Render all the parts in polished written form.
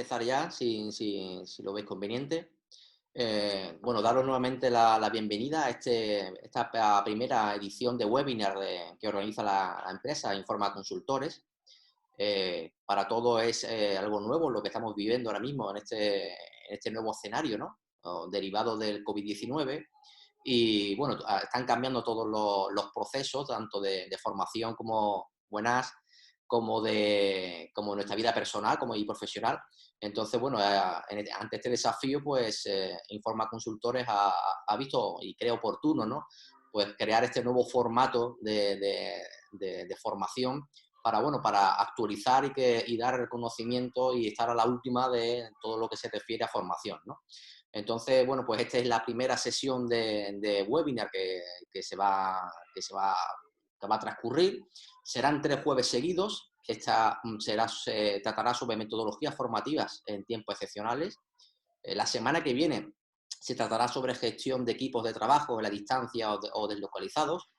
empezar ya, si lo veis conveniente. Bueno, daros nuevamente la bienvenida a esta primera edición de webinar que organiza la empresa Informa Consultores. Para todos es algo nuevo lo que estamos viviendo ahora mismo en este nuevo escenario, ¿no? Derivado del COVID-19. Y bueno, están cambiando todos los procesos, tanto de formación como buenas, como nuestra vida personal como y profesional. Entonces, bueno, ante este desafío, pues Informa Consultores ha visto y cree oportuno, ¿no? Pues crear este nuevo formato de formación para, bueno, para actualizar y dar reconocimiento y estar a la última de todo lo que se refiere a formación, ¿no? Entonces, bueno, pues esta es la primera sesión de webinar que va a transcurrir. Serán 3 jueves seguidos. Se tratará sobre metodologías formativas en tiempos excepcionales. La semana que viene se tratará sobre gestión de equipos de trabajo en la distancia o deslocalizados,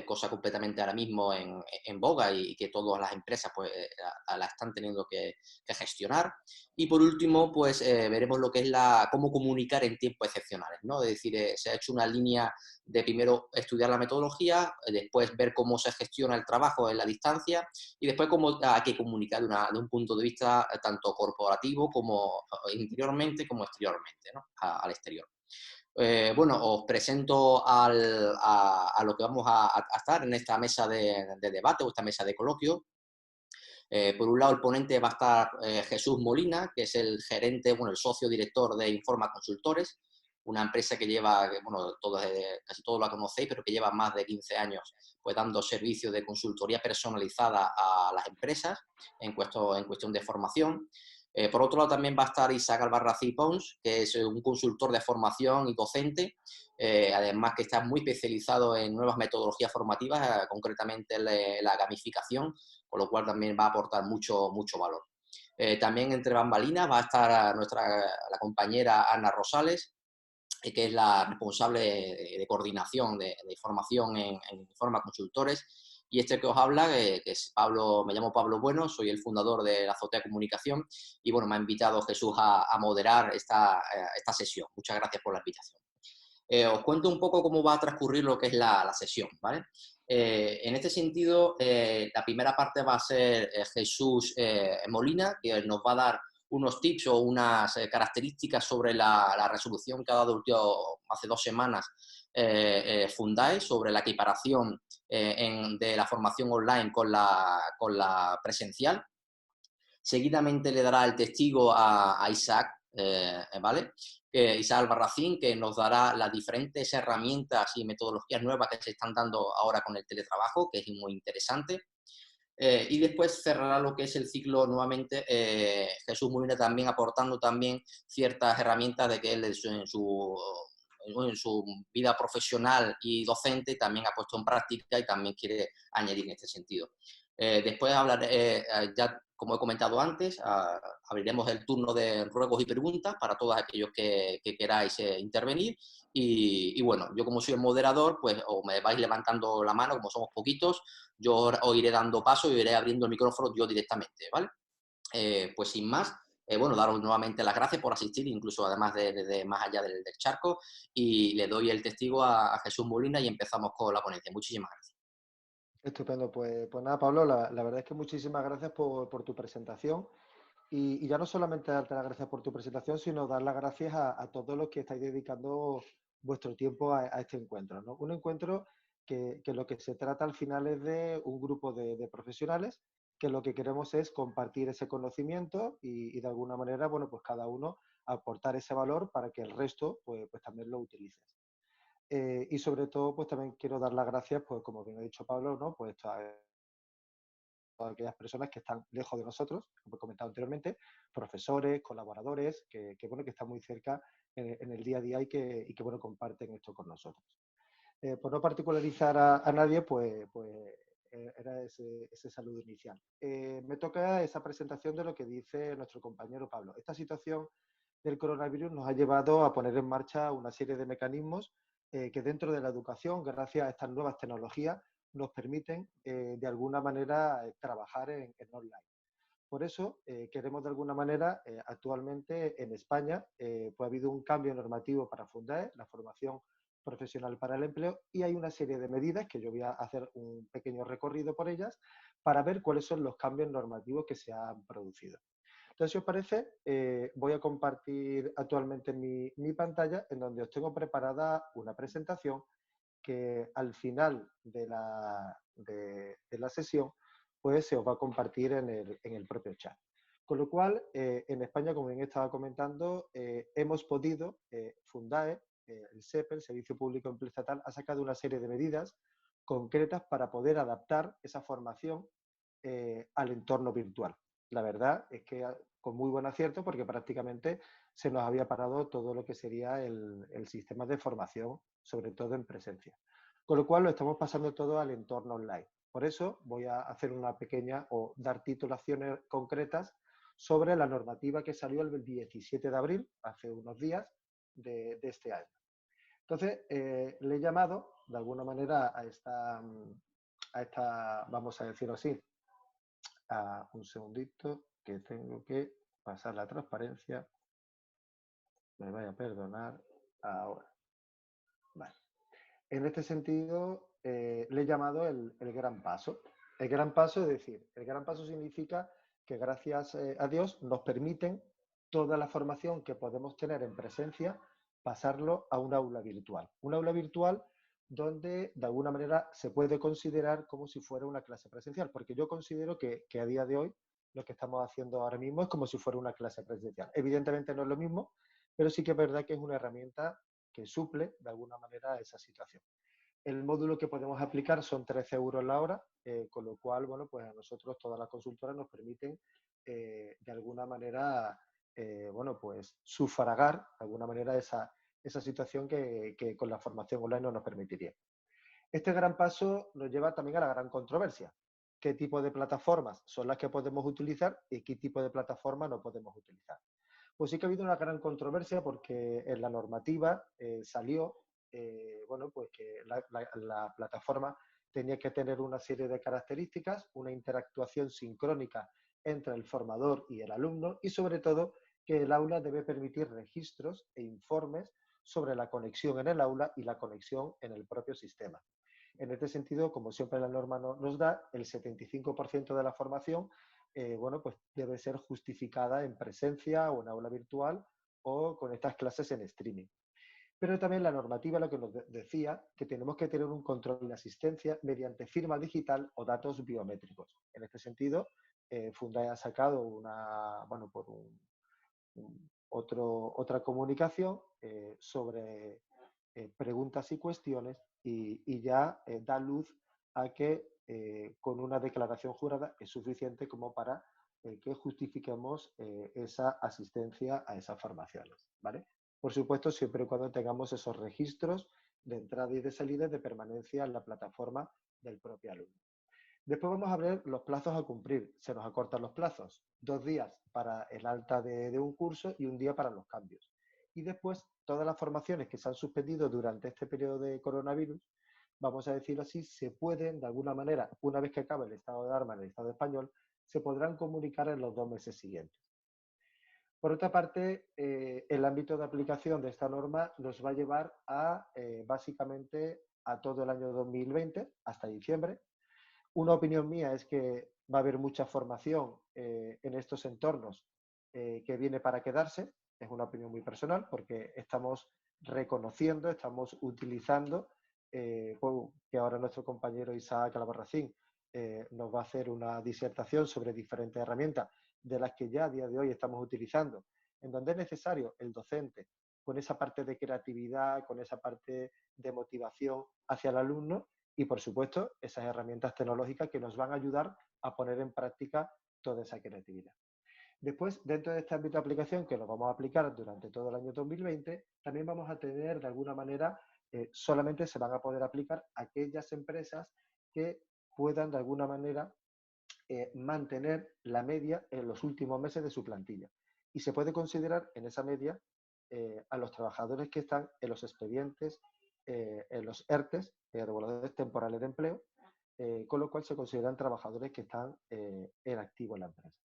cosa completamente ahora mismo en boga y que todas las empresas pues, la están teniendo que gestionar. Y por último, pues veremos lo que es cómo comunicar en tiempos excepcionales, ¿no? Es decir, se ha hecho una línea de primero estudiar la metodología, después ver cómo se gestiona el trabajo en la distancia y después cómo hay que comunicar de un punto de vista tanto corporativo como interiormente como exteriormente, ¿no? Al exterior. Bueno, os presento a lo que vamos a estar en esta mesa de debate o esta mesa de coloquio. Por un lado, el ponente va a estar Jesús Molina, que es el gerente, bueno, el socio director de Informa Consultores, una empresa que lleva, bueno, casi todos la conocéis, pero que lleva más de 15 años pues, dando servicios de consultoría personalizada a las empresas en cuestión de formación. Por otro lado, también va a estar Isaac Albarrací Pons, que es un consultor de formación y docente, además que está muy especializado en nuevas metodologías formativas, concretamente en la gamificación, con lo cual también va a aportar mucho, mucho valor. También entre bambalinas va a estar la compañera Ana Rosales, que es la responsable de coordinación de formación en Informa Consultores. Y este que os habla, que es Pablo, me llamo Pablo Bueno, soy el fundador de la Azotea Comunicación y bueno, me ha invitado Jesús a moderar esta sesión. Muchas gracias por la invitación. Os cuento un poco cómo va a transcurrir lo que es la sesión, ¿vale? En este sentido, la primera parte va a ser Jesús Molina, que nos va a dar unos tips o unas características sobre la resolución que ha dado hace 2 semanas Fundae sobre la equiparación de la formación online con la presencial. Seguidamente le dará el testigo a Isaac, ¿vale? Isaac Albarracín, que nos dará las diferentes herramientas y metodologías nuevas que se están dando ahora con el teletrabajo, que es muy interesante. Y después cerrará lo que es el ciclo nuevamente Jesús Molina también aportando también ciertas herramientas de que él en su vida profesional y docente también ha puesto en práctica y también quiere añadir en este sentido. Después hablaré, ya como he comentado antes, abriremos el turno de ruegos y preguntas para todos aquellos que queráis intervenir. Y bueno, yo como soy el moderador, pues o me vais levantando la mano, como somos poquitos, yo os iré dando paso y iré abriendo el micrófono yo directamente, ¿vale? Pues sin más, bueno, daros nuevamente las gracias por asistir, incluso además de más allá del charco, y le doy el testigo a Jesús Molina y empezamos con la ponencia. Muchísimas gracias. Estupendo, pues nada, Pablo, la verdad es que muchísimas gracias por tu presentación y ya no solamente darte las gracias por tu presentación, sino dar las gracias a todos los que estáis dedicando vuestro tiempo a este encuentro, ¿no? Un encuentro que lo que se trata al final es de un grupo de profesionales que lo que queremos es compartir ese conocimiento y de alguna manera, bueno, pues cada uno aportar ese valor para que el resto pues también lo utilice. Y sobre todo, pues también quiero dar las gracias, pues como bien ha dicho Pablo, ¿no? Pues todas aquellas personas que están lejos de nosotros, como he comentado anteriormente, profesores, colaboradores, bueno, que están muy cerca en el día a día y que bueno, comparten esto con nosotros. Por no particularizar a nadie, pues era ese saludo inicial. Me toca esa presentación de lo que dice nuestro compañero Pablo. Esta situación del coronavirus nos ha llevado a poner en marcha una serie de mecanismos que dentro de la educación, gracias a estas nuevas tecnologías, nos permiten de alguna manera trabajar en online. Por eso queremos de alguna manera, actualmente en España, pues ha habido un cambio normativo para Fundae, la formación profesional para el empleo, y hay una serie de medidas que yo voy a hacer un pequeño recorrido por ellas para ver cuáles son los cambios normativos que se han producido. Entonces, si os parece, voy a compartir actualmente mi pantalla en donde os tengo preparada una presentación que al final de la sesión pues se os va a compartir en el propio chat. Con lo cual, en España, como bien estaba comentando, hemos podido, Fundae, el SEPE, el Servicio Público de Empleo Estatal, ha sacado una serie de medidas concretas para poder adaptar esa formación al entorno virtual. La verdad es que con muy buen acierto, porque prácticamente se nos había parado todo lo que sería el sistema de formación, sobre todo en presencia. Con lo cual lo estamos pasando todo al entorno online. Por eso voy a hacer una pequeña o dar titulaciones concretas sobre la normativa que salió el 17 de abril, hace unos días, de este año. Entonces, le he llamado, de alguna manera, a esta, vamos a decirlo así, un segundito, que tengo que pasar la transparencia. Me vaya a perdonar ahora. Vale. En este sentido, le he llamado el gran paso. El gran paso, es decir, el gran paso significa que gracias a Dios nos permiten toda la formación que podemos tener en presencia, pasarlo a un aula virtual. Un aula virtual donde de alguna manera se puede considerar como si fuera una clase presencial, porque yo considero que a día de hoy lo que estamos haciendo ahora mismo es como si fuera una clase presencial. Evidentemente no es lo mismo, pero sí que es verdad que es una herramienta que suple de alguna manera esa situación. El módulo que podemos aplicar son 13 euros la hora, con lo cual, bueno, pues a nosotros todas las consultoras nos permiten de alguna manera, bueno, pues sufragar de alguna manera esa situación que con la formación online no nos permitiría. Este gran paso nos lleva también a la gran controversia. ¿Qué tipo de plataformas son las que podemos utilizar y qué tipo de plataformas no podemos utilizar? Pues sí que ha habido una gran controversia porque en la normativa salió, bueno, pues que la plataforma tenía que tener una serie de características, una interactuación sincrónica entre el formador y el alumno y sobre todo que el aula debe permitir registros e informes sobre la conexión en el aula y la conexión en el propio sistema. En este sentido, como siempre la norma nos da, el 75% de la formación bueno, pues debe ser justificada en presencia o en aula virtual o con estas clases en streaming. Pero también la normativa lo que nos decía que tenemos que tener un control de asistencia mediante firma digital o datos biométricos. En este sentido, Fundae ha sacado una, bueno, por otra comunicación sobre preguntas y cuestiones y ya da luz a que con una declaración jurada es suficiente como para que justifiquemos esa asistencia a esas formaciones, ¿vale? Por supuesto, siempre y cuando tengamos esos registros de entrada y de salida y de permanencia en la plataforma del propio alumno. Después vamos a ver los plazos a cumplir. Se nos acortan los plazos. 2 días para el alta de un curso y un día para los cambios. Y después, todas las formaciones que se han suspendido durante este periodo de coronavirus, vamos a decirlo así, se pueden, de alguna manera, una vez que acabe el estado de alarma en el Estado español, se podrán comunicar en los 2 meses siguientes. Por otra parte, el ámbito de aplicación de esta norma nos va a llevar a, básicamente, a todo el año 2020, hasta diciembre. Una opinión mía es que va a haber mucha formación en estos entornos que viene para quedarse. Es una opinión muy personal porque estamos reconociendo, estamos utilizando, que ahora nuestro compañero Isaac Albarracín nos va a hacer una disertación sobre diferentes herramientas de las que ya a día de hoy estamos utilizando, en donde es necesario el docente con esa parte de creatividad, con esa parte de motivación hacia el alumno y, por supuesto, esas herramientas tecnológicas que nos van a ayudar a poner en práctica toda esa creatividad. Después, dentro de este ámbito de aplicación, que lo vamos a aplicar durante todo el año 2020, también vamos a tener, de alguna manera, solamente se van a poder aplicar aquellas empresas que puedan, de alguna manera, mantener la media en los últimos meses de su plantilla. Y se puede considerar en esa media a los trabajadores que están en los expedientes, en los ERTES, reguladores temporales de empleo, con lo cual se consideran trabajadores que están en activo en la empresa.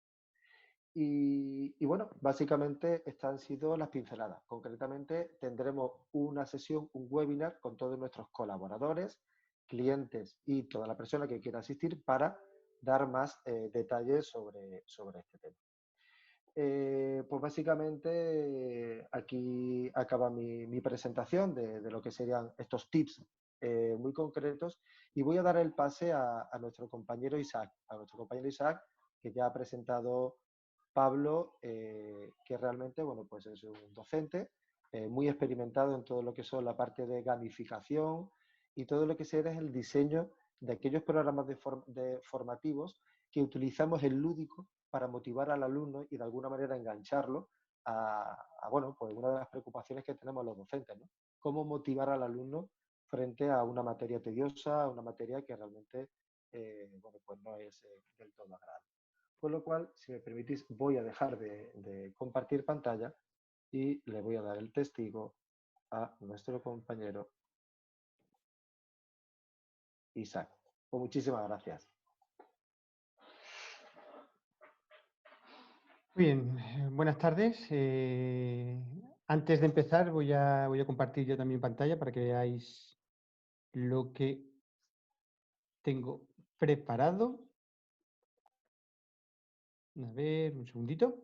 Y bueno, básicamente estas han sido las pinceladas. Concretamente, tendremos una sesión, un webinar con todos nuestros colaboradores, clientes y toda la persona que quiera asistir para dar más detalles sobre este tema. Pues básicamente aquí acaba mi presentación de lo que serían estos tips muy concretos y voy a dar el pase a nuestro compañero Isaac, que ya ha presentado Pablo, que realmente, bueno, pues es un docente muy experimentado en todo lo que son la parte de gamificación y todo lo que será el diseño de aquellos programas formativos que utilizamos el lúdico para motivar al alumno y de alguna manera engancharlo bueno, pues una de las preocupaciones que tenemos los docentes, ¿no? Cómo motivar al alumno frente a una materia tediosa, a una materia que realmente, bueno, pues no es del todo agradable. Con lo cual, si me permitís, voy a dejar de compartir pantalla y le voy a dar el testigo a nuestro compañero Isaac. Pues muchísimas gracias. Muy bien, buenas tardes. Antes de empezar voy a compartir yo también pantalla para que veáis lo que tengo preparado. A ver, un segundito.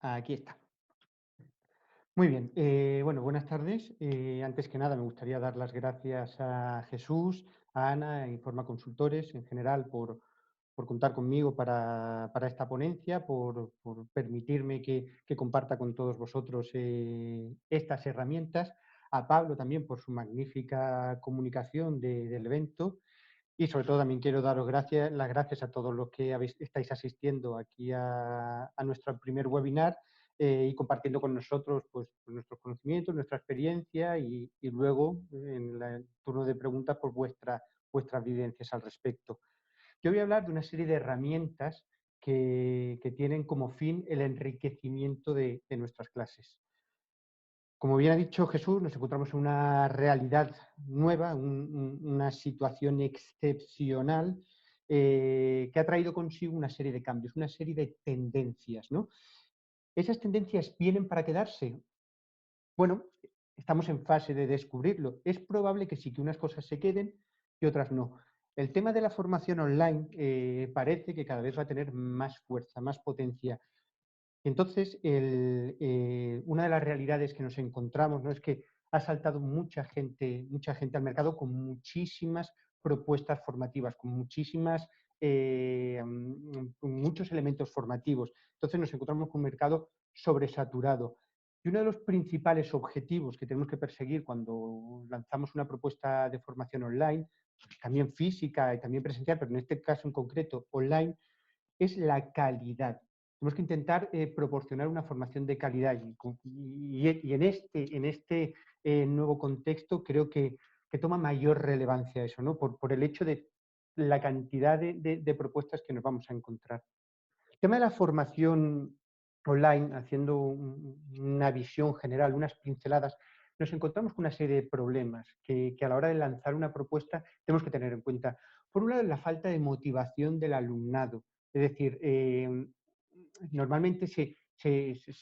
Aquí está. Muy bien, bueno, buenas tardes. Antes que nada me gustaría dar las gracias a Jesús, a Ana, a Informa Consultores en general por contar conmigo para esta ponencia, por permitirme que comparta con todos vosotros estas herramientas, a Pablo también por su magnífica comunicación del evento y sobre todo también quiero daros las gracias a todos los que estáis asistiendo aquí a nuestro primer webinar y compartiendo con nosotros pues nuestros conocimientos, nuestra experiencia y luego en el turno de preguntas pues vuestras vivencias al respecto. Yo voy a hablar de una serie de herramientas que tienen como fin el enriquecimiento de nuestras clases. Como bien ha dicho Jesús, nos encontramos en una realidad nueva, una situación excepcional que ha traído consigo una serie de cambios, una serie de tendencias, ¿no? ¿Esas tendencias vienen para quedarse? Bueno, estamos en fase de descubrirlo. Es probable que sí, que unas cosas se queden y otras no. El tema de la formación online parece que cada vez va a tener más fuerza, más potencia. Entonces, una de las realidades que nos encontramos, ¿no?, es que ha saltado mucha gente al mercado con muchísimas propuestas formativas, con muchos elementos formativos. Entonces nos encontramos con un mercado sobresaturado. Y uno de los principales objetivos que tenemos que perseguir cuando lanzamos una propuesta de formación online, también física y también presencial, pero en este caso en concreto online, es la calidad. Tenemos que intentar proporcionar una formación de calidad y en este nuevo contexto creo que toma mayor relevancia eso, ¿no? Por el hecho de la cantidad de propuestas que nos vamos a encontrar. El tema de la formación online, haciendo una visión general, unas pinceladas, nos encontramos con una serie de problemas que a la hora de lanzar una propuesta tenemos que tener en cuenta. Por un lado, la falta de motivación del alumnado. Es decir, normalmente se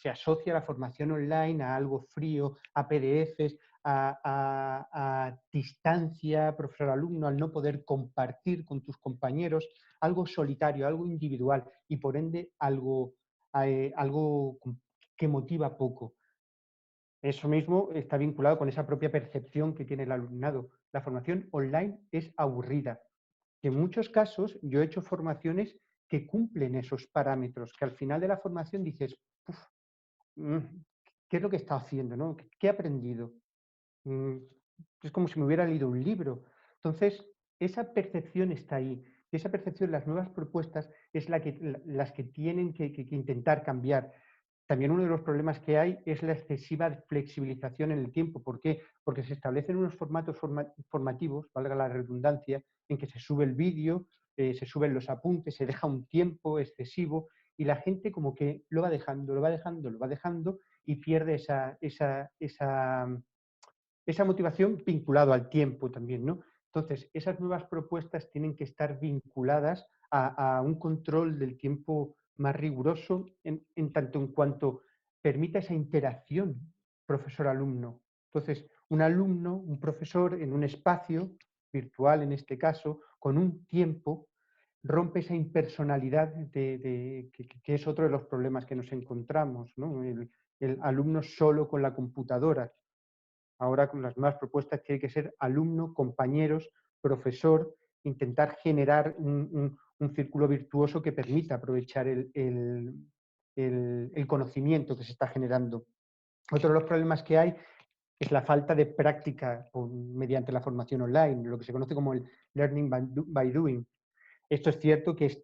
asocia la formación online a algo frío, a PDFs, a distancia profesor-alumno, al no poder compartir con tus compañeros, algo solitario, algo individual y por ende algo que motiva poco. Eso mismo está vinculado con esa propia percepción que tiene el alumnado. La formación online es aburrida. En muchos casos yo he hecho formaciones que cumplen esos parámetros, que al final de la formación dices, ¿qué es lo que he estado haciendo? ¿No? ¿Qué he aprendido? Es como si me hubiera leído un libro. Entonces, esa percepción está ahí. Y esa percepción, las nuevas propuestas, es las que tienen que intentar cambiar. También uno de los problemas que hay es la excesiva flexibilización en el tiempo. ¿Por qué? Porque se establecen unos formatos formativos, valga la redundancia, en que se sube el vídeo, se suben los apuntes, se deja un tiempo excesivo y la gente como que lo va dejando, lo va dejando, lo va dejando y pierde esa motivación vinculado al tiempo también, ¿no? Entonces, esas nuevas propuestas tienen que estar vinculadas a un control del tiempo más riguroso en tanto en cuanto permita esa interacción profesor-alumno. Entonces, un alumno, un profesor en un espacio virtual en este caso, con un tiempo, rompe esa impersonalidad que es otro de los problemas que nos encontramos, ¿no? El alumno solo con la computadora. Ahora con las nuevas propuestas tiene que ser alumno, compañeros, profesor, intentar generar un círculo virtuoso que permita aprovechar el conocimiento que se está generando. Otro de los problemas que hay es la falta de práctica mediante la formación online, lo que se conoce como el learning by doing. Esto es cierto que es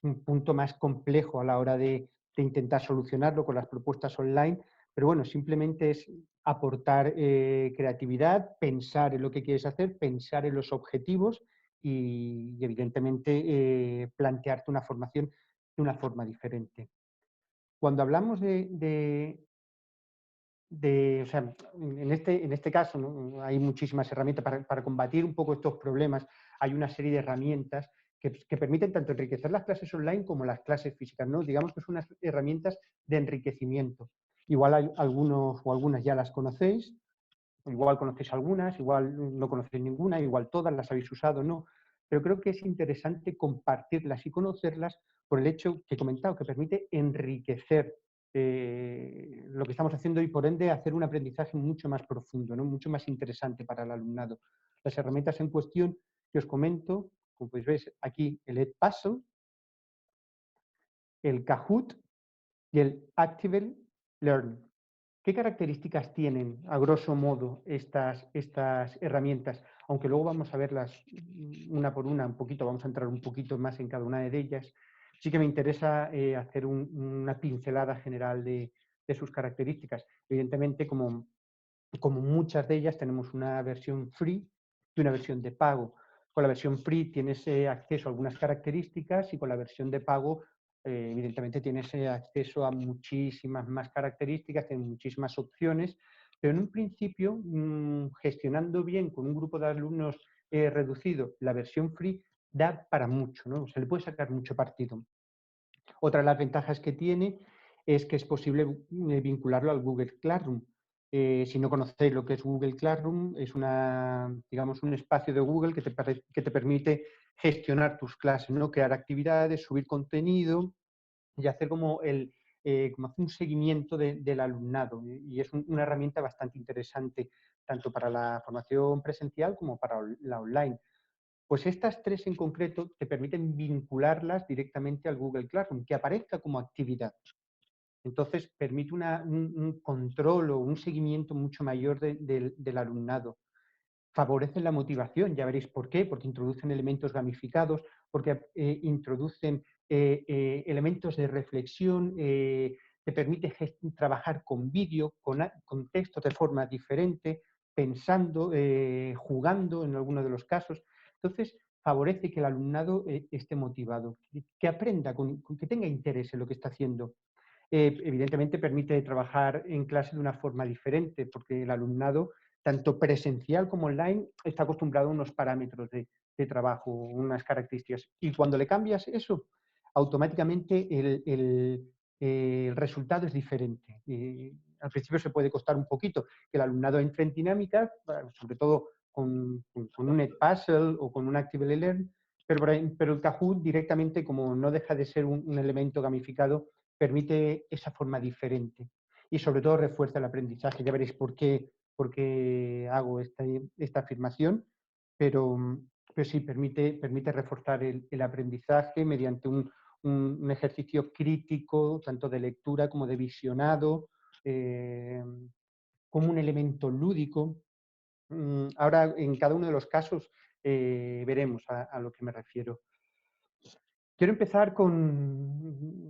un punto más complejo a la hora de intentar solucionarlo con las propuestas online, pero bueno, simplemente es aportar creatividad, pensar en lo que quieres hacer, pensar en los objetivos y evidentemente plantearte una formación de una forma diferente. Cuando hablamos o sea, en este caso, ¿no? Hay muchísimas herramientas para combatir un poco estos problemas. Hay una serie de herramientas que permiten tanto enriquecer las clases online como las clases físicas, ¿no? Digamos que son unas herramientas de enriquecimiento. Igual hay algunos o algunas ya las conocéis, igual conocéis algunas, igual no conocéis ninguna, igual todas las habéis usado, no. Pero creo que es interesante compartirlas y conocerlas por el hecho que he comentado, que permite enriquecer lo que estamos haciendo y por ende hacer un aprendizaje mucho más profundo, ¿no? Mucho más interesante para el alumnado. Las herramientas en cuestión que os comento, como podéis ver aquí, el Edpuzzle, el Kahoot y el Active Learn. ¿Qué características tienen, a grosso modo, estas herramientas? Aunque luego vamos a verlas una por una, un poquito, vamos a entrar un poquito más en cada una de ellas. Sí que me interesa hacer una pincelada general de sus características. Evidentemente, como muchas de ellas, tenemos una versión free y una versión de pago. Con la versión free tienes acceso a algunas características y con la versión de pago evidentemente tienes acceso a muchísimas más características, tienes muchísimas opciones, pero en un principio, gestionando bien con un grupo de alumnos reducido, la versión free da para mucho, ¿no? Se le puede sacar mucho partido. Otra de las ventajas que tiene es que es posible vincularlo al Google Classroom. Si no conocéis lo que es Google Classroom, es digamos, un espacio de Google que te permite gestionar tus clases, ¿no? Crear actividades, subir contenido y hacer como hacer un seguimiento del alumnado. Y es una herramienta bastante interesante, tanto para la formación presencial como para la online. Pues estas tres en concreto te permiten vincularlas directamente al Google Classroom, que aparezca como actividad. Entonces, permite un control o un seguimiento mucho mayor del alumnado. Favorecen la motivación, ya veréis por qué, porque introducen elementos gamificados, porque introducen elementos de reflexión, te permite trabajar con vídeo, con texto de forma diferente, pensando, jugando en algunos de los casos. Entonces, favorece que el alumnado esté motivado, que aprenda, que tenga interés en lo que está haciendo. Evidentemente permite trabajar en clase de una forma diferente, porque el alumnado, tanto presencial como online, está acostumbrado a unos parámetros de trabajo, unas características. Y cuando le cambias eso, automáticamente el resultado es diferente. Al principio se puede costar un poquito que el alumnado entre en dinámica, sobre todo con un Edpuzzle o con un Active Learn, pero el Kahoot directamente, como no deja de ser un elemento gamificado, permite esa forma diferente y sobre todo refuerza el aprendizaje. Ya veréis por qué hago esta afirmación, pero sí permite reforzar el aprendizaje mediante un ejercicio crítico, tanto de lectura como de visionado, como un elemento lúdico. Ahora, en cada uno de los casos, veremos a lo que me refiero. Quiero empezar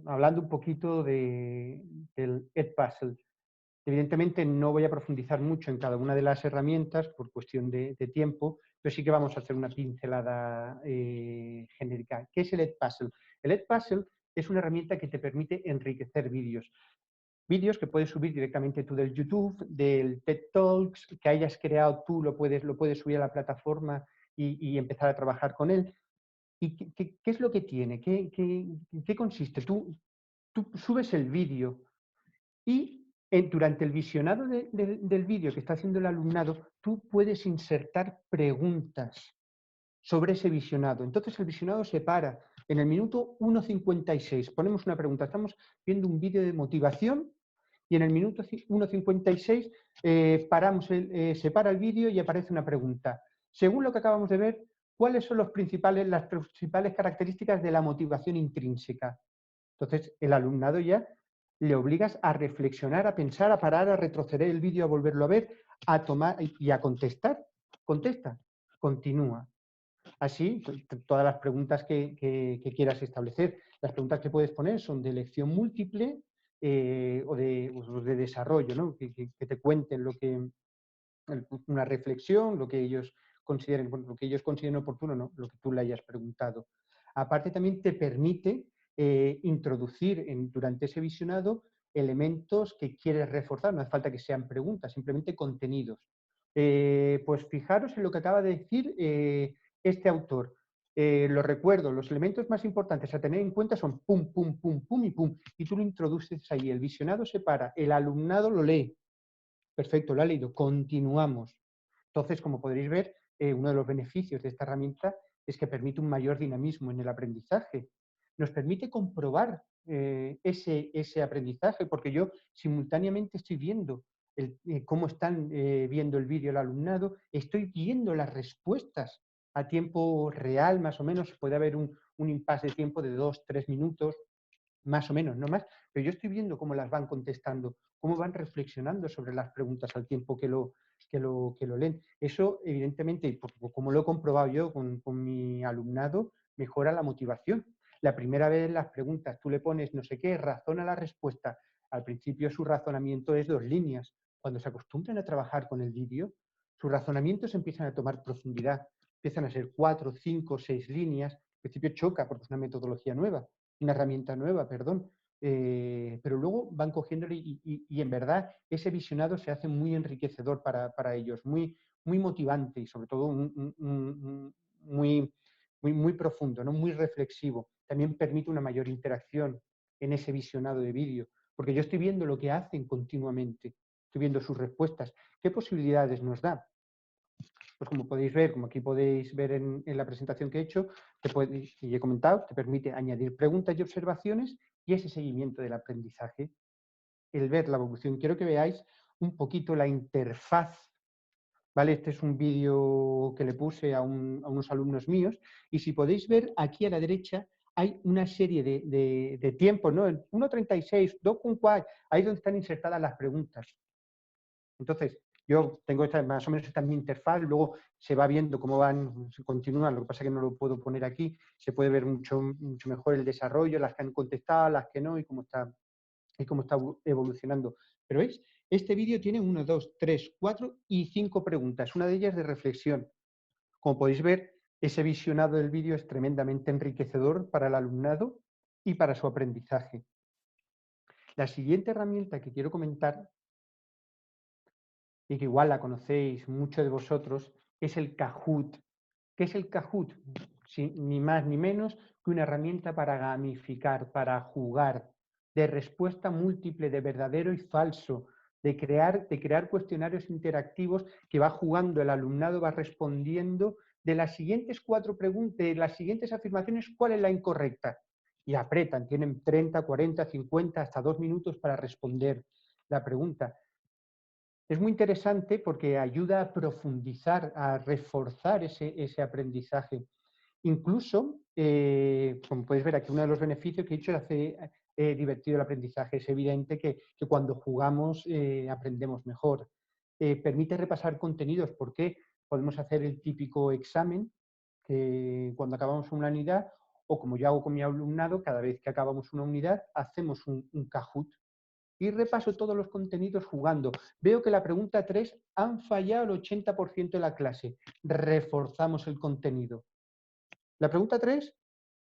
hablando un poquito del Edpuzzle. Evidentemente no voy a profundizar mucho en cada una de las herramientas por cuestión de tiempo, pero sí que vamos a hacer una pincelada genérica. ¿Qué es el Edpuzzle? El Edpuzzle es una herramienta que te permite enriquecer vídeos. Vídeos que puedes subir directamente tú del YouTube, del TED Talks, que hayas creado tú, lo puedes subir a la plataforma y empezar a trabajar con él. ¿Y qué es lo que tiene? ¿Qué consiste? Tú subes el vídeo y durante el visionado del vídeo que está haciendo el alumnado, tú puedes insertar preguntas sobre ese visionado. Entonces el visionado se para en el minuto 1:56. Ponemos una pregunta. Estamos viendo un vídeo de motivación y en el minuto 1:56 se para el vídeo y aparece una pregunta. Según lo que acabamos de ver, ¿cuáles son las principales características de la motivación intrínseca? Entonces, el alumnado ya le obligas a reflexionar, a pensar, a parar, a retroceder el vídeo, a volverlo a ver, a tomar y a contestar. Contesta, continúa. Así, todas las preguntas que quieras establecer. Las preguntas que puedes poner son de elección múltiple o de desarrollo, ¿no? Que te cuenten una reflexión, lo que ellos consideren, bueno, lo que ellos consideren oportuno, ¿no? Lo que tú le hayas preguntado. Aparte, también te permite introducir durante ese visionado elementos que quieres reforzar. No hace falta que sean preguntas, simplemente contenidos. Pues fijaros en lo que acaba de decir este autor. Lo recuerdo, los elementos más importantes a tener en cuenta son pum, pum, pum, pum y pum. Y tú lo introduces ahí. El visionado se para, el alumnado lo lee. Perfecto, lo ha leído. Continuamos. Entonces, como podréis ver, uno de los beneficios de esta herramienta es que permite un mayor dinamismo en el aprendizaje. Nos permite comprobar ese aprendizaje, porque yo simultáneamente estoy viendo cómo están viendo el vídeo el alumnado, estoy viendo las respuestas a tiempo real, más o menos. Puede haber un impasse de tiempo de 2-3 minutos, más o menos, no más, pero yo estoy viendo cómo las van contestando, cómo van reflexionando sobre las preguntas al tiempo que lo leen. Eso, evidentemente, como lo he comprobado yo con mi alumnado, mejora la motivación. La primera vez las preguntas, tú le pones no sé qué, razona la respuesta. Al principio su razonamiento es 2 líneas. Cuando se acostumbran a trabajar con el vídeo, sus razonamientos empiezan a tomar profundidad. Empiezan a ser 4, 5, 6 líneas. Al principio choca porque es una metodología nueva, una herramienta nueva, perdón, pero luego van cogiéndole y en verdad ese visionado se hace muy enriquecedor para ellos, muy motivante y sobre todo muy profundo, ¿no? Muy reflexivo. También permite una mayor interacción en ese visionado de vídeo, porque yo estoy viendo lo que hacen continuamente, estoy viendo sus respuestas. ¿Qué posibilidades nos da? Pues como podéis ver, como aquí podéis ver en la presentación que he hecho, y he comentado, te permite añadir preguntas y observaciones y ese seguimiento del aprendizaje, el ver la evolución. Quiero que veáis un poquito la interfaz, ¿vale? Este es un vídeo que le puse a unos alumnos míos y si podéis ver aquí a la derecha hay una serie de tiempos, ¿no? 1:36, 2:4, ahí es donde están insertadas las preguntas. Entonces, yo tengo más o menos esta mi interfaz, luego se va viendo cómo se continúan, lo que pasa es que no lo puedo poner aquí, se puede ver mucho mejor el desarrollo, las que han contestado, las que no, y cómo está evolucionando. Pero ¿veis? Este vídeo tiene 1, 2, 3, 4 y 5 preguntas, una de ellas de reflexión. Como podéis ver, ese visionado del vídeo es tremendamente enriquecedor para el alumnado y para su aprendizaje. La siguiente herramienta que quiero comentar, y que igual la conocéis muchos de vosotros, es el Kahoot. ¿Qué es el Kahoot? Ni más ni menos que una herramienta para gamificar, para jugar, de respuesta múltiple, de verdadero y falso, de crear cuestionarios interactivos que va jugando, el alumnado va respondiendo de las siguientes 4 preguntas, de las siguientes afirmaciones, ¿cuál es la incorrecta? Y apretan, tienen 30, 40, 50, hasta 2 minutos para responder la pregunta. Es muy interesante porque ayuda a profundizar, a reforzar ese aprendizaje. Incluso, como podéis ver aquí, uno de los beneficios que he dicho es hacer divertido el aprendizaje. Es evidente que cuando jugamos aprendemos mejor. Permite repasar contenidos porque podemos hacer el típico examen que cuando acabamos una unidad, o como yo hago con mi alumnado, cada vez que acabamos una unidad, hacemos un Kahoot y repaso todos los contenidos jugando. Veo que la pregunta 3 han fallado el 80% de la clase. Reforzamos el contenido. La pregunta 3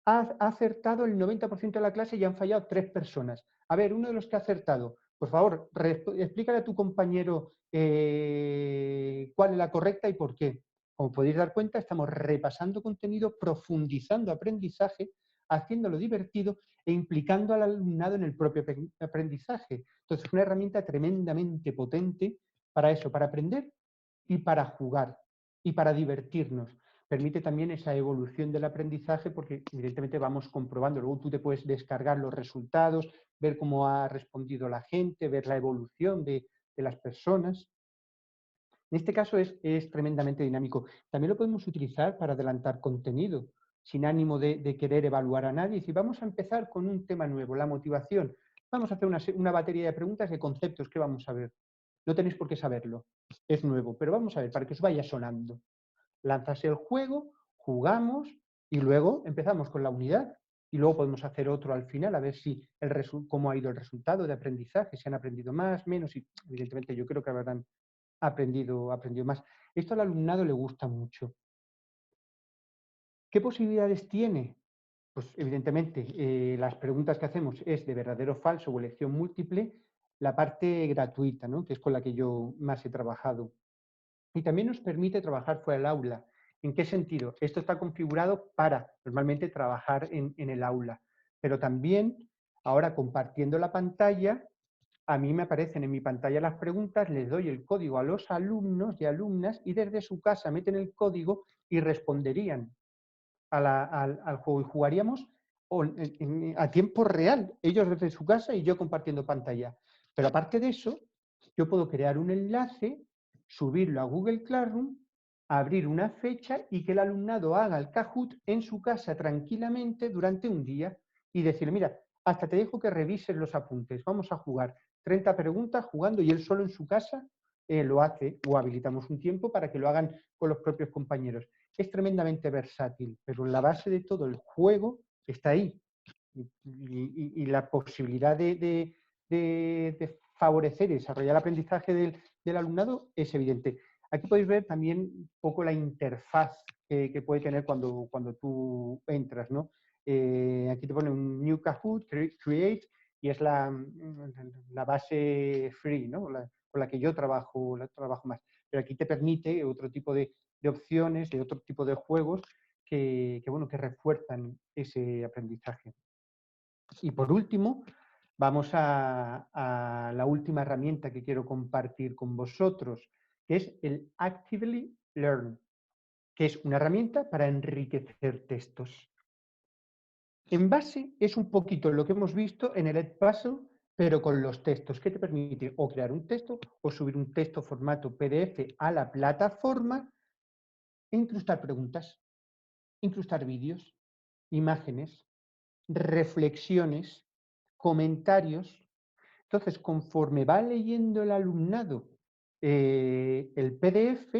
ha acertado el 90% de la clase y han fallado 3 personas. A ver, uno de los que ha acertado, por favor, explícale a tu compañero cuál es la correcta y por qué. como podéis dar cuenta, estamos repasando contenido, profundizando aprendizaje, haciéndolo divertido e implicando al alumnado en el propio aprendizaje. Entonces, una herramienta tremendamente potente para eso, para aprender y para jugar y para divertirnos. Permite también esa evolución del aprendizaje porque evidentemente vamos comprobando. Luego tú te puedes descargar los resultados, ver cómo ha respondido la gente, ver la evolución de las personas. En este caso es tremendamente dinámico. También lo podemos utilizar para adelantar contenido, sin ánimo de querer evaluar a nadie. Si vamos a empezar con un tema nuevo, la motivación, vamos a hacer una batería de preguntas de conceptos que vamos a ver. No tenéis por qué saberlo, es nuevo, pero vamos a ver, para que os vaya sonando. Lanzas el juego, jugamos y luego empezamos con la unidad. Y luego podemos hacer otro al final, a ver si cómo ha ido el resultado de aprendizaje, si han aprendido más, menos, y evidentemente yo creo que habrán aprendido más. Esto al alumnado le gusta mucho. ¿Qué posibilidades tiene? Pues evidentemente las preguntas que hacemos es de verdadero o falso o elección múltiple, la parte gratuita, ¿no? Que es con la que yo más he trabajado. Y también nos permite trabajar fuera del aula. ¿En qué sentido? Esto está configurado para normalmente trabajar en el aula, pero también ahora compartiendo la pantalla, a mí me aparecen en mi pantalla las preguntas, les doy el código a los alumnos y alumnas y desde su casa meten el código y responderían al juego y jugaríamos a tiempo real, ellos desde su casa y yo compartiendo pantalla. Pero aparte de eso, yo puedo crear un enlace, subirlo a Google Classroom, abrir una fecha y que el alumnado haga el Kahoot en su casa tranquilamente durante un día y decirle, mira, hasta te dejo que revises los apuntes, vamos a jugar 30 preguntas jugando y él solo en su casa lo hace o habilitamos un tiempo para que lo hagan con los propios compañeros. Es tremendamente versátil, pero la base de todo el juego está ahí. Y la posibilidad de favorecer y desarrollar el aprendizaje del alumnado es evidente. Aquí podéis ver también un poco la interfaz que puede tener cuando tú entras, ¿no? Aquí te pone un New Kahoot, Create, y es la base free, ¿no? Con la que yo trabajo más. Pero aquí te permite otro tipo de opciones, de otro tipo de juegos que refuerzan ese aprendizaje. Y por último, vamos a la última herramienta que quiero compartir con vosotros, que es el Actively Learn, que es una herramienta para enriquecer textos. En base es un poquito lo que hemos visto en el Edpuzzle, pero con los textos, que te permite o crear un texto o subir un texto formato PDF a la plataforma e incrustar preguntas, incrustar vídeos, imágenes, reflexiones, comentarios. Entonces, conforme va leyendo el alumnado el PDF,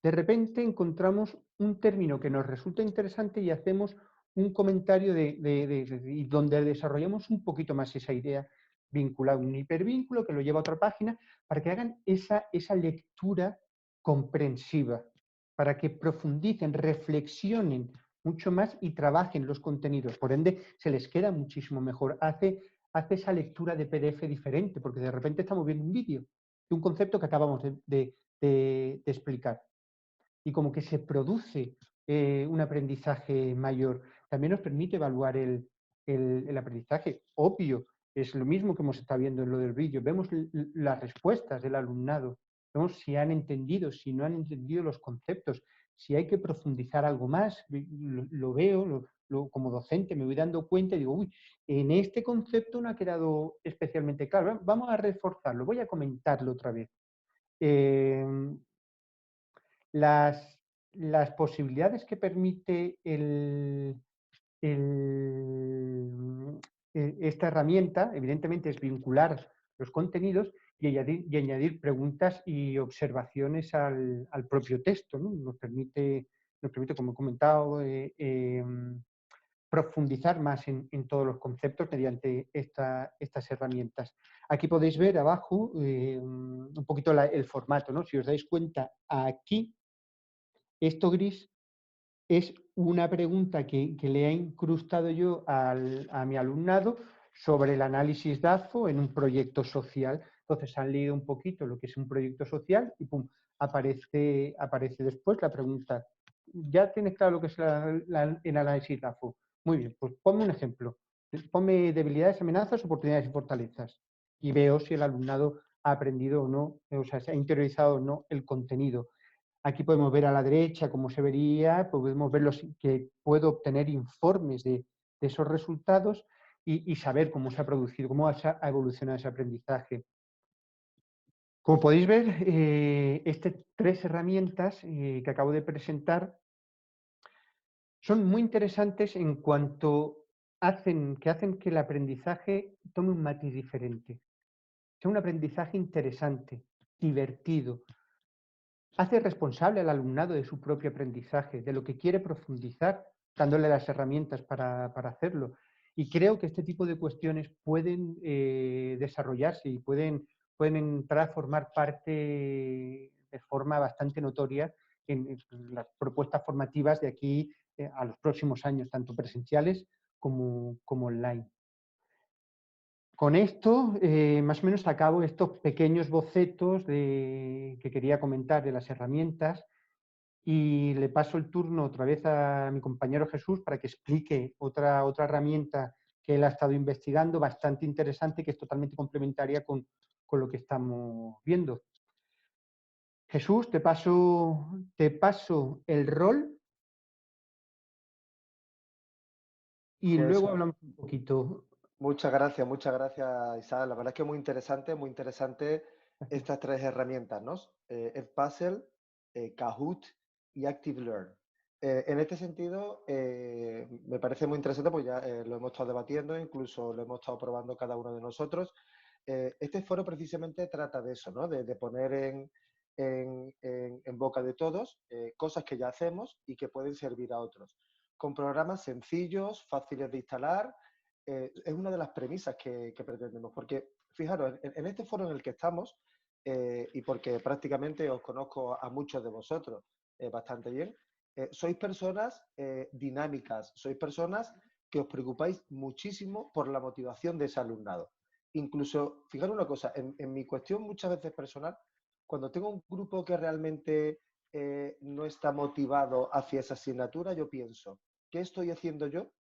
de repente encontramos un término que nos resulta interesante y hacemos un comentario y donde desarrollamos un poquito más esa idea vinculada a un hipervínculo que lo lleva a otra página para que hagan esa lectura comprensiva, para que profundicen, reflexionen mucho más y trabajen los contenidos. Por ende, se les queda muchísimo mejor. Hace esa lectura de PDF diferente, porque de repente estamos viendo un vídeo de un concepto que acabamos de explicar. Y como que se produce un aprendizaje mayor. También nos permite evaluar el aprendizaje. Obvio, es lo mismo que hemos estado viendo en lo del vídeo. Vemos las respuestas del alumnado. Vemos si han entendido, si no han entendido los conceptos, si hay que profundizar algo más. Lo veo, como docente me voy dando cuenta y digo, uy, en este concepto no ha quedado especialmente claro. Vamos a reforzarlo, voy a comentarlo otra vez. Las posibilidades que permite esta herramienta, evidentemente, es vincular los contenidos y añadir preguntas y observaciones al propio texto, ¿no? Nos permite, como he comentado, profundizar más en todos los conceptos mediante estas herramientas. Aquí podéis ver abajo un poquito el formato, ¿no? Si os dais cuenta, aquí, esto gris es una pregunta que le he incrustado yo a mi alumnado sobre el análisis DAFO en un proyecto social. Entonces han leído un poquito lo que es un proyecto social y pum, aparece después la pregunta. ¿Ya tienes claro lo que es el análisis DAFO? Muy bien, pues ponme un ejemplo. Ponme debilidades, amenazas, oportunidades y fortalezas. Y veo si el alumnado ha aprendido o no, o sea, se ha interiorizado o no el contenido. Aquí podemos ver a la derecha cómo se vería, podemos ver que puedo obtener informes de esos resultados y saber cómo se ha producido, cómo ha evolucionado ese aprendizaje. Como podéis ver, estas 3 herramientas que acabo de presentar son muy interesantes en cuanto hacen que el aprendizaje tome un matiz diferente, sea un aprendizaje interesante, divertido, hace responsable al alumnado de su propio aprendizaje, de lo que quiere profundizar, dándole las herramientas para hacerlo. Y creo que este tipo de cuestiones pueden desarrollarse y pueden entrar a formar parte de forma bastante notoria en las propuestas formativas de aquí a los próximos años, tanto presenciales como online. Con esto, más o menos acabo estos pequeños bocetos que quería comentar de las herramientas y le paso el turno otra vez a mi compañero Jesús para que explique otra herramienta que él ha estado investigando, bastante interesante, que es totalmente complementaria con lo que estamos viendo. Jesús, te paso el rol y Pues luego hablamos un poquito. muchas gracias, Isaac. La verdad es que muy interesante estas 3 herramientas, ¿no? Edpuzzle, Kahoot y ActiveLearn. En este sentido, me parece muy interesante, pues ya lo hemos estado debatiendo, incluso lo hemos estado probando cada uno de nosotros. Este foro precisamente trata de eso, ¿no? De poner en boca de todos cosas que ya hacemos y que pueden servir a otros. Con programas sencillos, fáciles de instalar, es una de las premisas que pretendemos, porque fijaros, en este foro en el que estamos, y porque prácticamente os conozco a muchos de vosotros bastante bien, sois personas dinámicas, sois personas que os preocupáis muchísimo por la motivación de ese alumnado. Incluso, fijaros una cosa, en mi cuestión muchas veces personal, cuando tengo un grupo que realmente no está motivado hacia esa asignatura, yo pienso, ¿qué estoy haciendo yo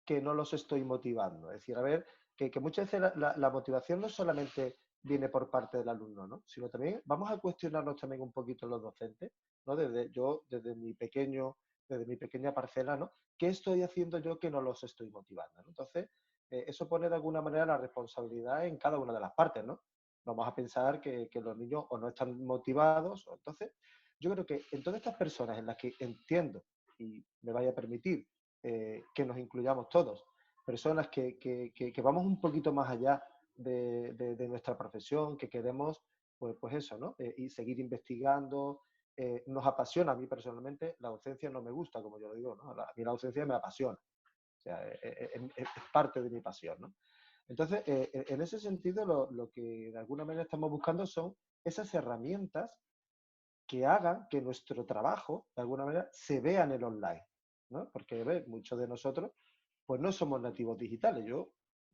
que no los estoy motivando? Es decir, a ver, que muchas veces la motivación no solamente viene por parte del alumno, ¿no? Sino también vamos a cuestionarnos también un poquito los docentes, ¿no? Desde mi pequeña parcela, ¿no? ¿Qué estoy haciendo yo que no los estoy motivando? ¿No? Entonces, eso pone de alguna manera la responsabilidad en cada una de las partes, ¿no? Vamos a pensar que los niños o no están motivados, o entonces, yo creo que en todas estas personas en las que entiendo y me vaya a permitir que nos incluyamos todos, personas que vamos un poquito más allá de nuestra profesión, que queremos, pues eso, ¿no? Y seguir investigando. Nos apasiona, a mí personalmente, la docencia no me gusta, como yo lo digo, ¿no? A mí la docencia me apasiona, o sea, es parte de mi pasión, ¿no? Entonces, en ese sentido, lo que de alguna manera estamos buscando son esas herramientas que hagan que nuestro trabajo, de alguna manera, se vea en el online, ¿no? Porque, ¿ves? Muchos de nosotros, pues no somos nativos digitales.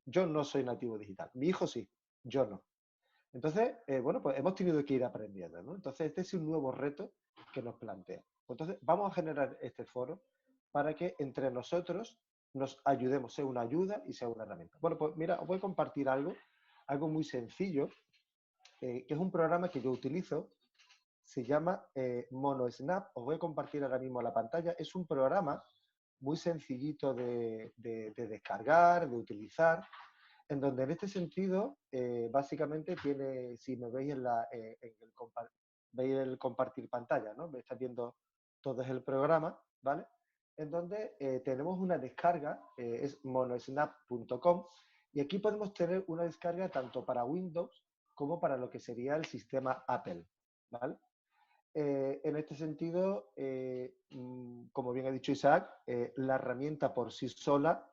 Yo no soy nativo digital. Mi hijo sí, yo no. Entonces, bueno, pues hemos tenido que ir aprendiendo, ¿no? Entonces, este es un nuevo reto que nos plantea. Entonces, vamos a generar este foro para que entre nosotros nos ayudemos, sea una ayuda y sea una herramienta. Bueno, pues mira, os voy a compartir algo muy sencillo, que es un programa que yo utilizo. Se llama MonoSnap. Os voy a compartir ahora mismo la pantalla. Es un programa muy sencillito de descargar, de utilizar, en donde en este sentido, básicamente tiene, si me veis veis el compartir pantalla, ¿no? Me estáis viendo todo el programa, ¿vale? En donde tenemos una descarga, es monosnap.com, y aquí podemos tener una descarga tanto para Windows como para lo que sería el sistema Apple, ¿vale? En este sentido, como bien ha dicho Isaac, la herramienta por sí sola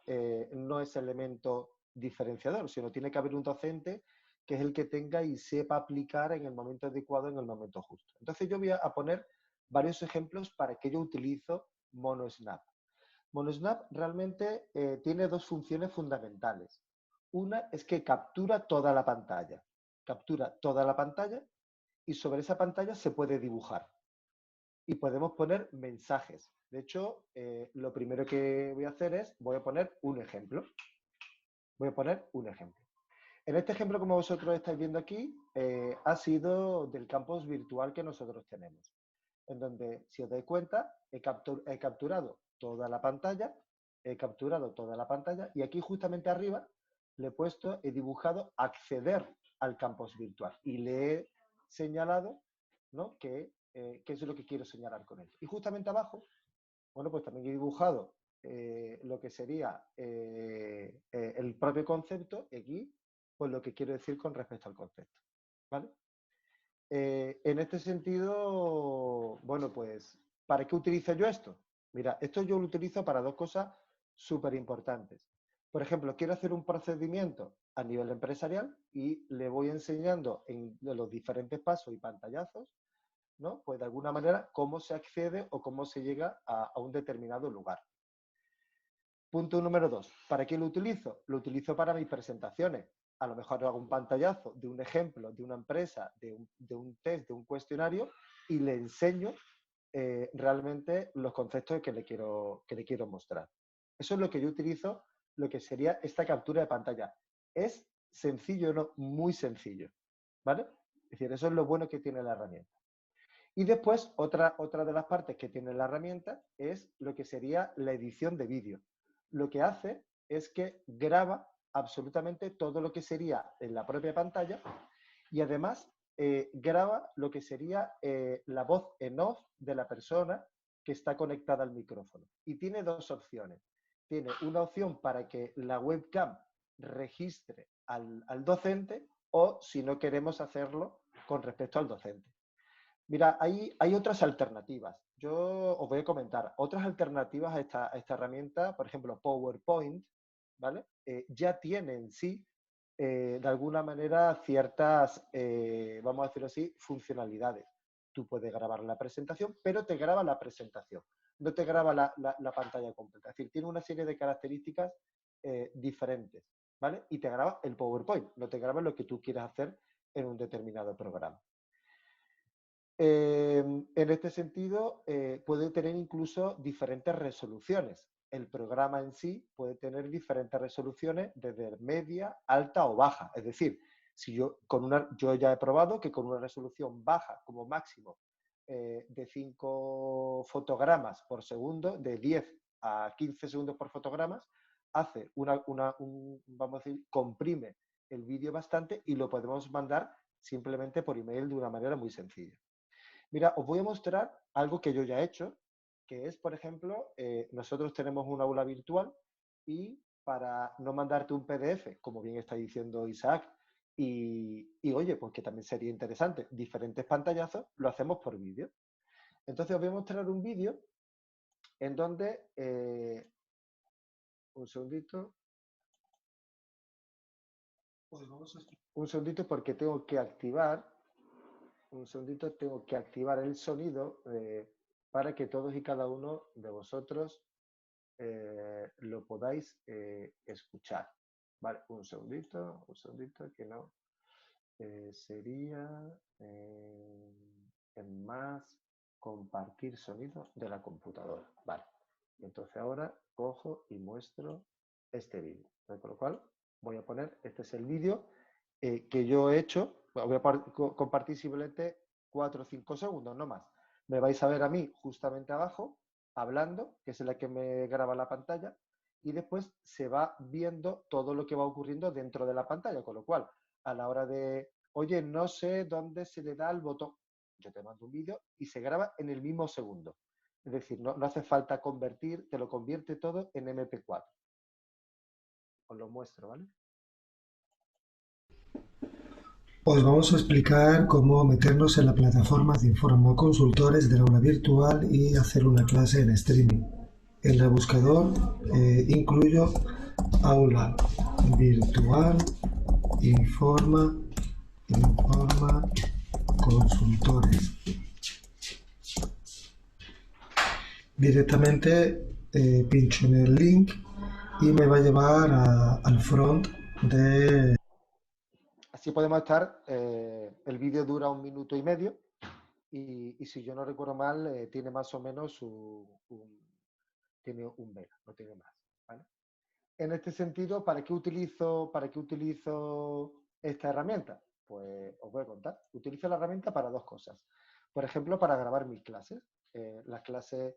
no es elemento diferenciador, sino tiene que haber un docente que es el que tenga y sepa aplicar en el momento adecuado, en el momento justo. Entonces yo voy a poner varios ejemplos para que yo utilizo MonoSnap. MonoSnap realmente tiene 2 funciones fundamentales. Una es que captura toda la pantalla. Captura toda la pantalla y sobre esa pantalla se puede dibujar. Y podemos poner mensajes. De hecho, lo primero que voy a hacer es, voy a poner un ejemplo. Voy a poner un ejemplo. En este ejemplo, como vosotros estáis viendo aquí, ha sido del campus virtual que nosotros tenemos. En donde, si os dais cuenta, he capturado toda la pantalla, y aquí justamente arriba he dibujado acceder al campus virtual y le he señalado, ¿no?, qué es lo que quiero señalar con él. Y justamente abajo, bueno, pues también he dibujado lo que sería el propio concepto y aquí, pues lo que quiero decir con respecto al concepto, ¿vale? En este sentido, bueno, pues, ¿para qué utilizo yo esto? Mira, esto yo lo utilizo para dos cosas súper importantes. Por ejemplo, quiero hacer un procedimiento a nivel empresarial y le voy enseñando en los diferentes pasos y pantallazos, ¿no?, pues de alguna manera cómo se accede o cómo se llega a un determinado lugar. Punto número 2. ¿Para qué lo utilizo? Lo utilizo para mis presentaciones. A lo mejor hago un pantallazo de un ejemplo, de una empresa, de un test, de un cuestionario y le enseño realmente los conceptos que le quiero mostrar. Eso es lo que yo utilizo, lo que sería esta captura de pantalla. Es sencillo, ¿no? Muy sencillo, ¿vale? Es decir, eso es lo bueno que tiene la herramienta. Y después, otra de las partes que tiene la herramienta es lo que sería la edición de vídeo. Lo que hace es que graba absolutamente todo lo que sería en la propia pantalla y además graba lo que sería la voz en off de la persona que está conectada al micrófono. Y tiene dos opciones. Tiene una opción para que la webcam registre al docente o si no queremos hacerlo con respecto al docente. Mira, hay otras alternativas. Yo os voy a comentar. Otras alternativas a esta herramienta, por ejemplo, PowerPoint, ¿vale? Ya tiene en sí, de alguna manera, ciertas, vamos a decirlo así, funcionalidades. Tú puedes grabar la presentación, pero te graba la presentación. No te graba la pantalla completa. Es decir, tiene una serie de características diferentes, ¿vale? Y te graba el PowerPoint, no te graba lo que tú quieras hacer en un determinado programa. En este sentido, puede tener incluso diferentes resoluciones. El programa en sí puede tener diferentes resoluciones desde media, alta o baja. Es decir, si yo ya he probado que con una resolución baja como máximo de 5 fotogramas por segundo, de 10 a 15 segundos por fotogramas, hace vamos a decir, comprime el vídeo bastante y lo podemos mandar simplemente por email de una manera muy sencilla. Mira, os voy a mostrar algo que yo ya he hecho, que es, por ejemplo, nosotros tenemos un aula virtual y para no mandarte un PDF, como bien está diciendo Isaac, y oye, pues que también sería interesante, diferentes pantallazos, lo hacemos por vídeo. Entonces os voy a mostrar un vídeo en donde, un segundito, un segundito porque tengo que activar el sonido para que todos y cada uno de vosotros lo podáis escuchar. Vale, un segundito, que no. Sería en más compartir sonido de la computadora. Vale, entonces ahora cojo y muestro este vídeo. Con lo cual voy a poner, este es el vídeo que yo he hecho. Voy a compartir simplemente 4 o 5 segundos, no más. Me vais a ver a mí justamente abajo, hablando, que es la que me graba la pantalla, y después se va viendo todo lo que va ocurriendo dentro de la pantalla, con lo cual, a la hora de, oye, no sé dónde se le da el botón, yo te mando un vídeo y se graba en el mismo segundo. Es decir, no hace falta convertir, te lo convierte todo en MP4. Os lo muestro, ¿vale? Os vamos a explicar cómo meternos en la plataforma de Informa Consultores del aula virtual y hacer una clase en streaming. En el buscador incluyo aula virtual Informa Consultores. Directamente pincho en el link y me va a llevar al front de... Así podemos estar, el vídeo dura 1 minuto y medio y si yo no recuerdo mal, tiene más o menos tiene 1 mega, no tiene más, ¿vale? En este sentido, para qué utilizo esta herramienta? Pues os voy a contar. Utilizo la herramienta para dos cosas. Por ejemplo, para grabar mis clases. Las clases,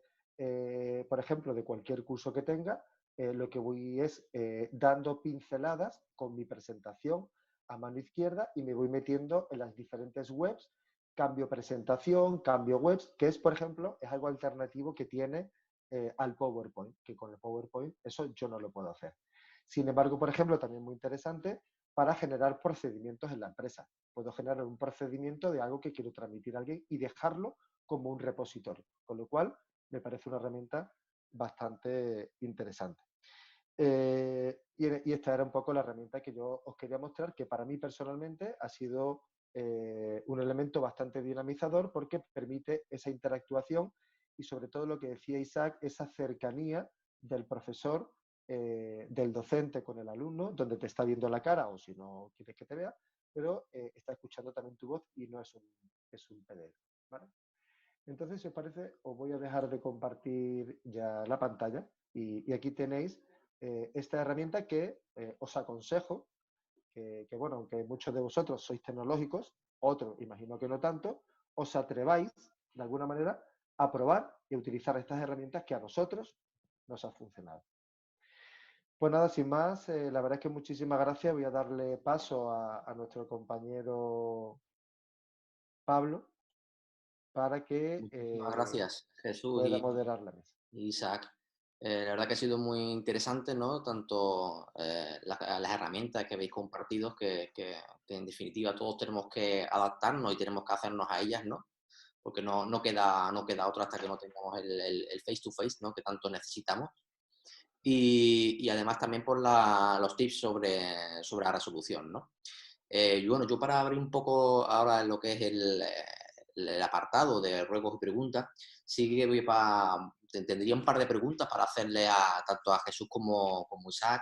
por ejemplo, de cualquier curso que tenga, lo que voy es dando pinceladas con mi presentación a mano izquierda y me voy metiendo en las diferentes webs, cambio presentación, cambio webs, que es, por ejemplo, es algo alternativo que tiene al PowerPoint, que con el PowerPoint eso yo no lo puedo hacer. Sin embargo, por ejemplo, también muy interesante para generar procedimientos en la empresa. Puedo generar un procedimiento de algo que quiero transmitir a alguien y dejarlo como un repositorio, con lo cual me parece una herramienta bastante interesante. Y esta era un poco la herramienta que yo os quería mostrar, que para mí personalmente ha sido un elemento bastante dinamizador porque permite esa interactuación y sobre todo lo que decía Isaac, esa cercanía del profesor, del docente con el alumno, donde te está viendo la cara o si no quieres que te vea, pero está escuchando también tu voz y no es un PDF, ¿vale? Entonces, si os parece, os voy a dejar de compartir ya la pantalla y aquí tenéis esta herramienta que os aconsejo que, bueno, aunque muchos de vosotros sois tecnológicos, otros imagino que no tanto, os atreváis de alguna manera a probar y utilizar estas herramientas que a nosotros nos han funcionado. Pues nada, sin más, la verdad es que muchísimas gracias. Voy a darle paso a nuestro compañero Pablo para que Muchísimas gracias, Jesús pueda moderar la mesa. y Isaac. La verdad que ha sido muy interesante, ¿no? Tanto las herramientas que habéis compartido, que en definitiva todos tenemos que adaptarnos y tenemos que hacernos a ellas, ¿no? Porque no queda otra hasta que no tengamos el face to face, ¿no? Que tanto necesitamos. Y además también por los tips sobre la resolución, ¿no? Y bueno, yo para abrir un poco ahora lo que es el apartado de ruegos y preguntas, sí que tendría un par de preguntas para hacerle tanto a Jesús como Isaac.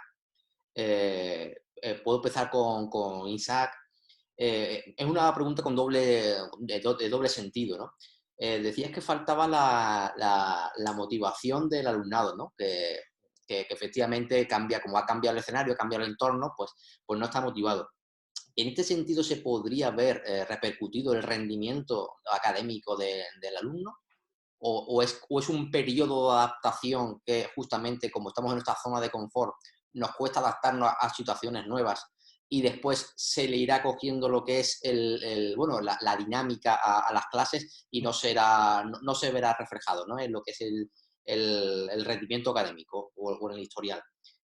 Puedo empezar con Isaac. Es una pregunta con de doble sentido, ¿no? Decías que faltaba la motivación del alumnado, ¿no? Que efectivamente cambia, como ha cambiado el escenario, ha cambiado el entorno, pues no está motivado. ¿En este sentido se podría ver repercutido el rendimiento académico del alumno? ¿O es un periodo de adaptación que justamente como estamos en nuestra zona de confort, nos cuesta adaptarnos a situaciones nuevas y después se le irá cogiendo lo que es bueno, la dinámica a las clases y no se verá reflejado, ¿no? En lo que es el rendimiento académico o en el historial?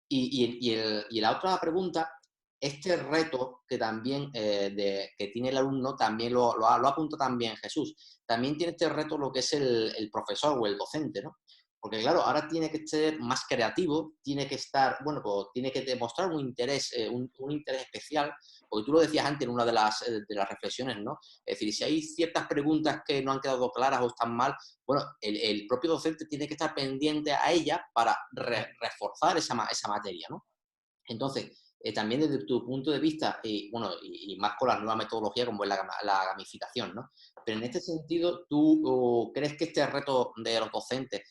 Y la otra pregunta, este reto que también que tiene el alumno, también lo apunta también Jesús, también tiene este reto lo que es el profesor o el docente, ¿no? Porque claro, ahora tiene que ser más creativo, tiene que estar, bueno, pues tiene que demostrar un interés, un interés especial, porque tú lo decías antes en una de las reflexiones, ¿no? Es decir, si hay ciertas preguntas que no han quedado claras o están mal, bueno, el propio docente tiene que estar pendiente a ella para reforzar esa materia, ¿no? Entonces, también desde tu punto de vista, bueno, y más con la nueva metodología como es la gamificación, ¿no? Pero en este sentido, ¿tú crees que este reto de los docentes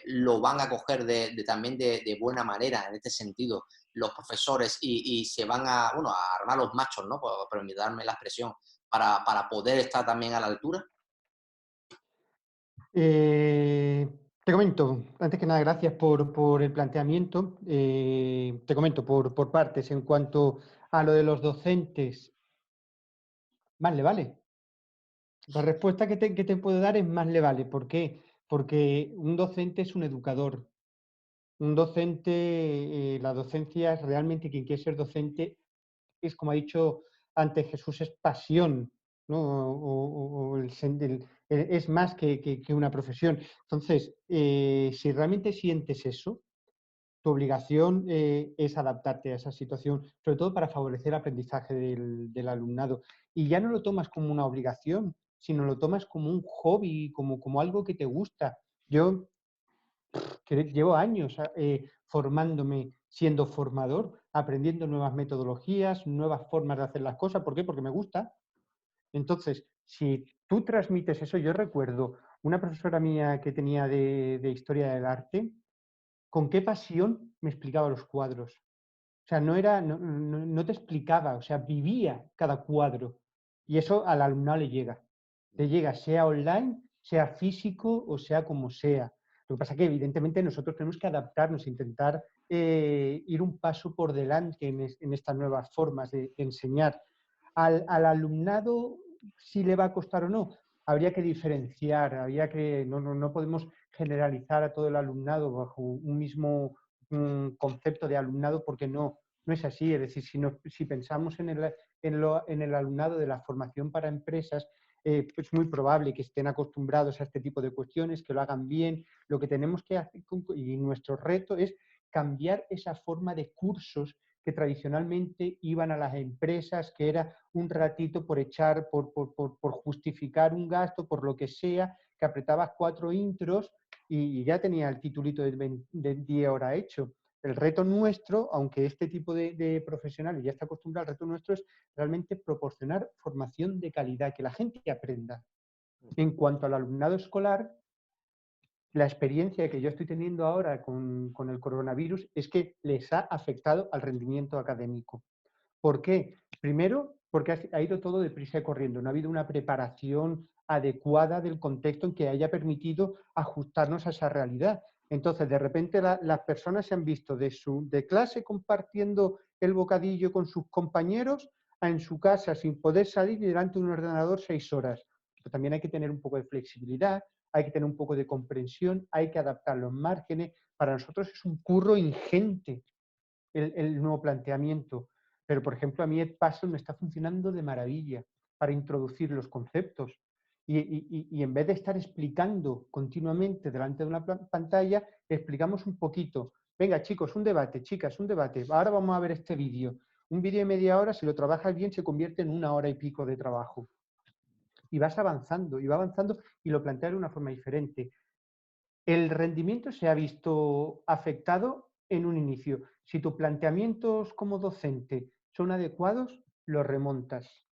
lo van a coger también de buena manera, en este sentido, los profesores y se van bueno, a armar los machos, ¿no? Por permitirme la expresión, para poder estar también a la altura? Te comento, antes que nada, gracias por el planteamiento. Te comento por partes en cuanto a lo de los docentes. Más le vale. La respuesta que te puedo dar es más le vale. ¿Por qué? Porque un docente es un educador. Un docente, la docencia es realmente quien quiere ser docente, es como ha dicho antes Jesús, es pasión, ¿no? Es más que una profesión. Entonces, si realmente sientes eso, tu obligación es adaptarte a esa situación, sobre todo para favorecer el aprendizaje del alumnado. Y ya no lo tomas como una obligación, sino lo tomas como un hobby, como algo que te gusta. Yo que llevo años formándome, siendo formador, aprendiendo nuevas metodologías, nuevas formas de hacer las cosas. ¿Por qué? Porque me gusta. Entonces, si tú transmites eso, yo recuerdo una profesora mía que tenía de Historia del Arte, con qué pasión me explicaba los cuadros. O sea, no te explicaba, o sea, vivía cada cuadro. Y eso al alumnado le llega. Le llega, sea online, sea físico o sea como sea. Lo que pasa es que evidentemente nosotros tenemos que adaptarnos, intentar ir un paso por delante en estas nuevas formas de enseñar. Al alumnado, si le va a costar o no, habría que diferenciar, no podemos generalizar a todo el alumnado bajo un mismo concepto de alumnado porque no es así. Es decir, si pensamos en el alumnado de la formación para empresas, es muy probable que estén acostumbrados a este tipo de cuestiones, que lo hagan bien. Lo que tenemos que hacer, y nuestro reto, es cambiar esa forma de cursos que tradicionalmente iban a las empresas, que era un ratito por echar, por justificar un gasto, por lo que sea, que apretabas 4 intros y ya tenía el titulito de 10 horas hecho. El reto nuestro, aunque este tipo de profesionales ya está acostumbrado, el reto nuestro es realmente proporcionar formación de calidad, que la gente aprenda. En cuanto al alumnado escolar, la experiencia que yo estoy teniendo ahora con el coronavirus es que les ha afectado al rendimiento académico. ¿Por qué? Primero, porque ha ido todo deprisa y corriendo. No ha habido una preparación adecuada del contexto en que haya permitido ajustarnos a esa realidad. Entonces, de repente, las personas se han visto de clase compartiendo el bocadillo con sus compañeros a en su casa sin poder salir y delante de un ordenador 6 horas. Pero también hay que tener un poco de flexibilidad, hay que tener un poco de comprensión, hay que adaptar los márgenes. Para nosotros es un curro ingente el nuevo planteamiento. Pero, por ejemplo, a mí Edpuzzle me está funcionando de maravilla para introducir los conceptos. Y en vez de estar explicando continuamente delante de una pantalla, explicamos un poquito. Venga, chicos, un debate, chicas, un debate. Ahora vamos a ver este vídeo. Un vídeo de media hora, si lo trabajas bien, se convierte en 1 hora y pico de trabajo. Y vas avanzando, y va avanzando, y lo planteas de una forma diferente. El rendimiento se ha visto afectado en un inicio. Si tus planteamientos como docente son adecuados, los remontas.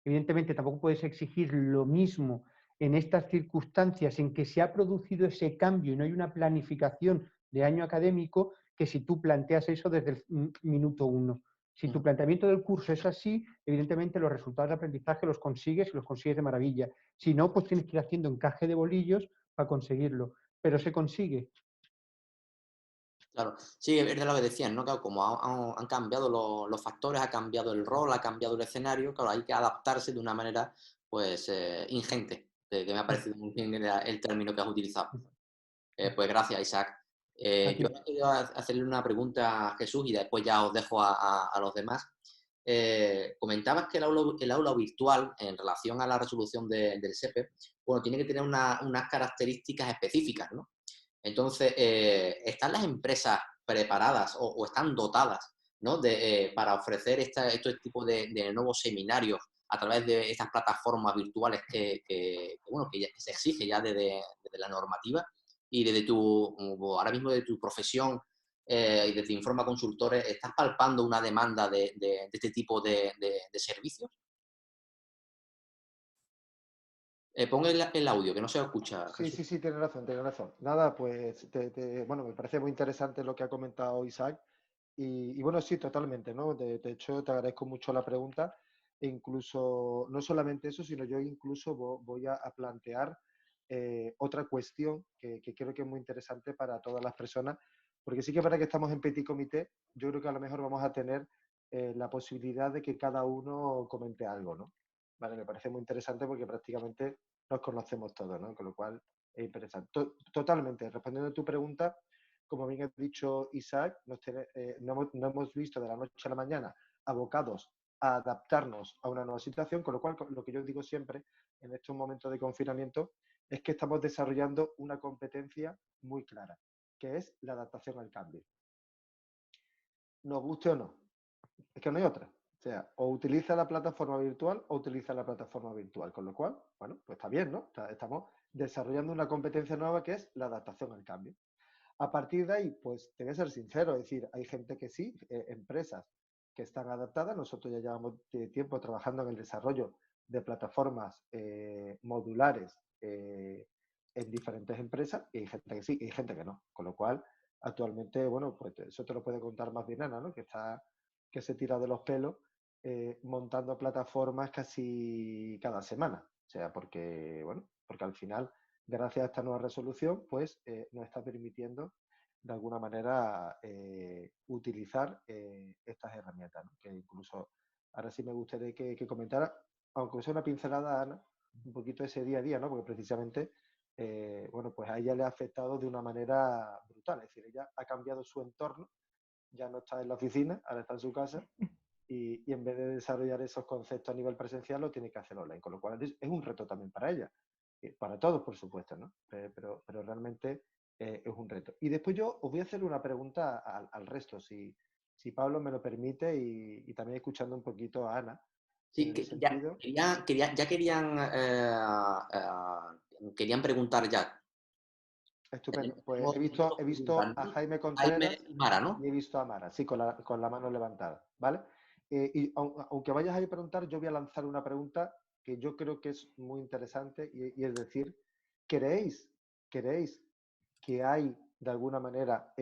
Evidentemente, tampoco puedes exigir lo mismo en estas circunstancias en que se ha producido ese cambio y no hay una planificación de año académico, que si tú planteas eso desde el minuto 1. Si tu planteamiento del curso es así, evidentemente los resultados de aprendizaje los consigues y los consigues de maravilla. Si no, pues tienes que ir haciendo encaje de bolillos para conseguirlo. Pero se consigue. Claro, sí, es verdad lo que decían, ¿no? Claro, como han cambiado los factores, ha cambiado el rol, ha cambiado el escenario, claro, hay que adaptarse de una manera, pues, ingente, que me ha parecido muy bien el término que has utilizado. Pues gracias, Isaac. Yo ahora quería hacerle una pregunta a Jesús y después ya os dejo a los demás. Comentabas que el aula virtual, en relación a la resolución del SEPE, bueno, tiene que tener unas características específicas, ¿no? Entonces, ¿están las empresas preparadas o están dotadas, ¿no? Para ofrecer estos tipos de nuevos seminarios a través de estas plataformas virtuales bueno, que se exige ya desde la normativa y desde ahora mismo de tu profesión y desde Informa Consultores, ¿estás palpando una demanda de este tipo de servicios? Pon el audio, que no se escucha, Sí, Jesús. sí, sí, tienes razón, tienes razón. Nada, pues, bueno, me parece muy interesante lo que ha comentado Isaac. Y bueno, sí, totalmente, ¿no? De hecho, te agradezco mucho la pregunta. E incluso, no solamente eso, sino yo incluso voy a plantear otra cuestión que creo que es muy interesante para todas las personas, porque sí que es verdad que estamos en petit comité. Yo creo que a lo mejor vamos a tener la posibilidad de que cada uno comente algo, ¿no? Vale, me parece muy interesante porque prácticamente nos conocemos todos, ¿no? Con lo cual es interesante. Totalmente, respondiendo a tu pregunta, como bien ha dicho Isaac, no hemos visto de la noche a la mañana abocados a adaptarnos a una nueva situación, con lo cual lo que yo digo siempre en estos momentos de confinamiento es que estamos desarrollando una competencia muy clara, que es la adaptación al cambio. Nos guste o no, es que no hay otra. O sea, o utiliza la plataforma virtual o utiliza la plataforma virtual, con lo cual, bueno, pues está bien, ¿no? Estamos desarrollando una competencia nueva que es la adaptación al cambio. A partir de ahí, pues te voy a ser sincero, es decir, hay gente que sí, empresas que estestán adaptadas. Nosotros ya llevamos tiempo trabajando en el desarrollo de plataformas modulares en diferentes empresas, y hay gente que sí y hay gente que no. Con lo cual, actualmente, bueno, pues eso te lo puede contar más bien Ana, ¿no? Que se tira de los pelos montando plataformas casi cada semana. O sea, porque al final, gracias a esta nueva resolución, pues nos está permitiendo de alguna manera utilizar estas herramientas, ¿no? Que incluso ahora sí me gustaría que comentara, aunque sea una pincelada, Ana, un poquito ese día a día, ¿no? Porque precisamente, pues a ella le ha afectado de una manera brutal. Es decir, ella ha cambiado su entorno, ya no está en la oficina, ahora está en su casa, y en vez de desarrollar esos conceptos a nivel presencial, lo tiene que hacer online, con lo cual es un reto también para ella, para todos, por supuesto, ¿no? Pero realmente es un reto. Y después yo os voy a hacer una pregunta al resto, si Pablo me lo permite, y también escuchando un poquito a Ana, en Sí, el que sentido... querían preguntar ya. Estupendo. Pues Tenemos he dos visto preguntas, a ¿no? Jaime Jaime Contreras y Mara, y ¿no? he visto a Mara, sí, con la mano levantada, ¿vale? Y aunque vayas a preguntar, yo voy a lanzar una pregunta que yo creo que es muy interesante, y es decir, ¿creéis que hay de alguna manera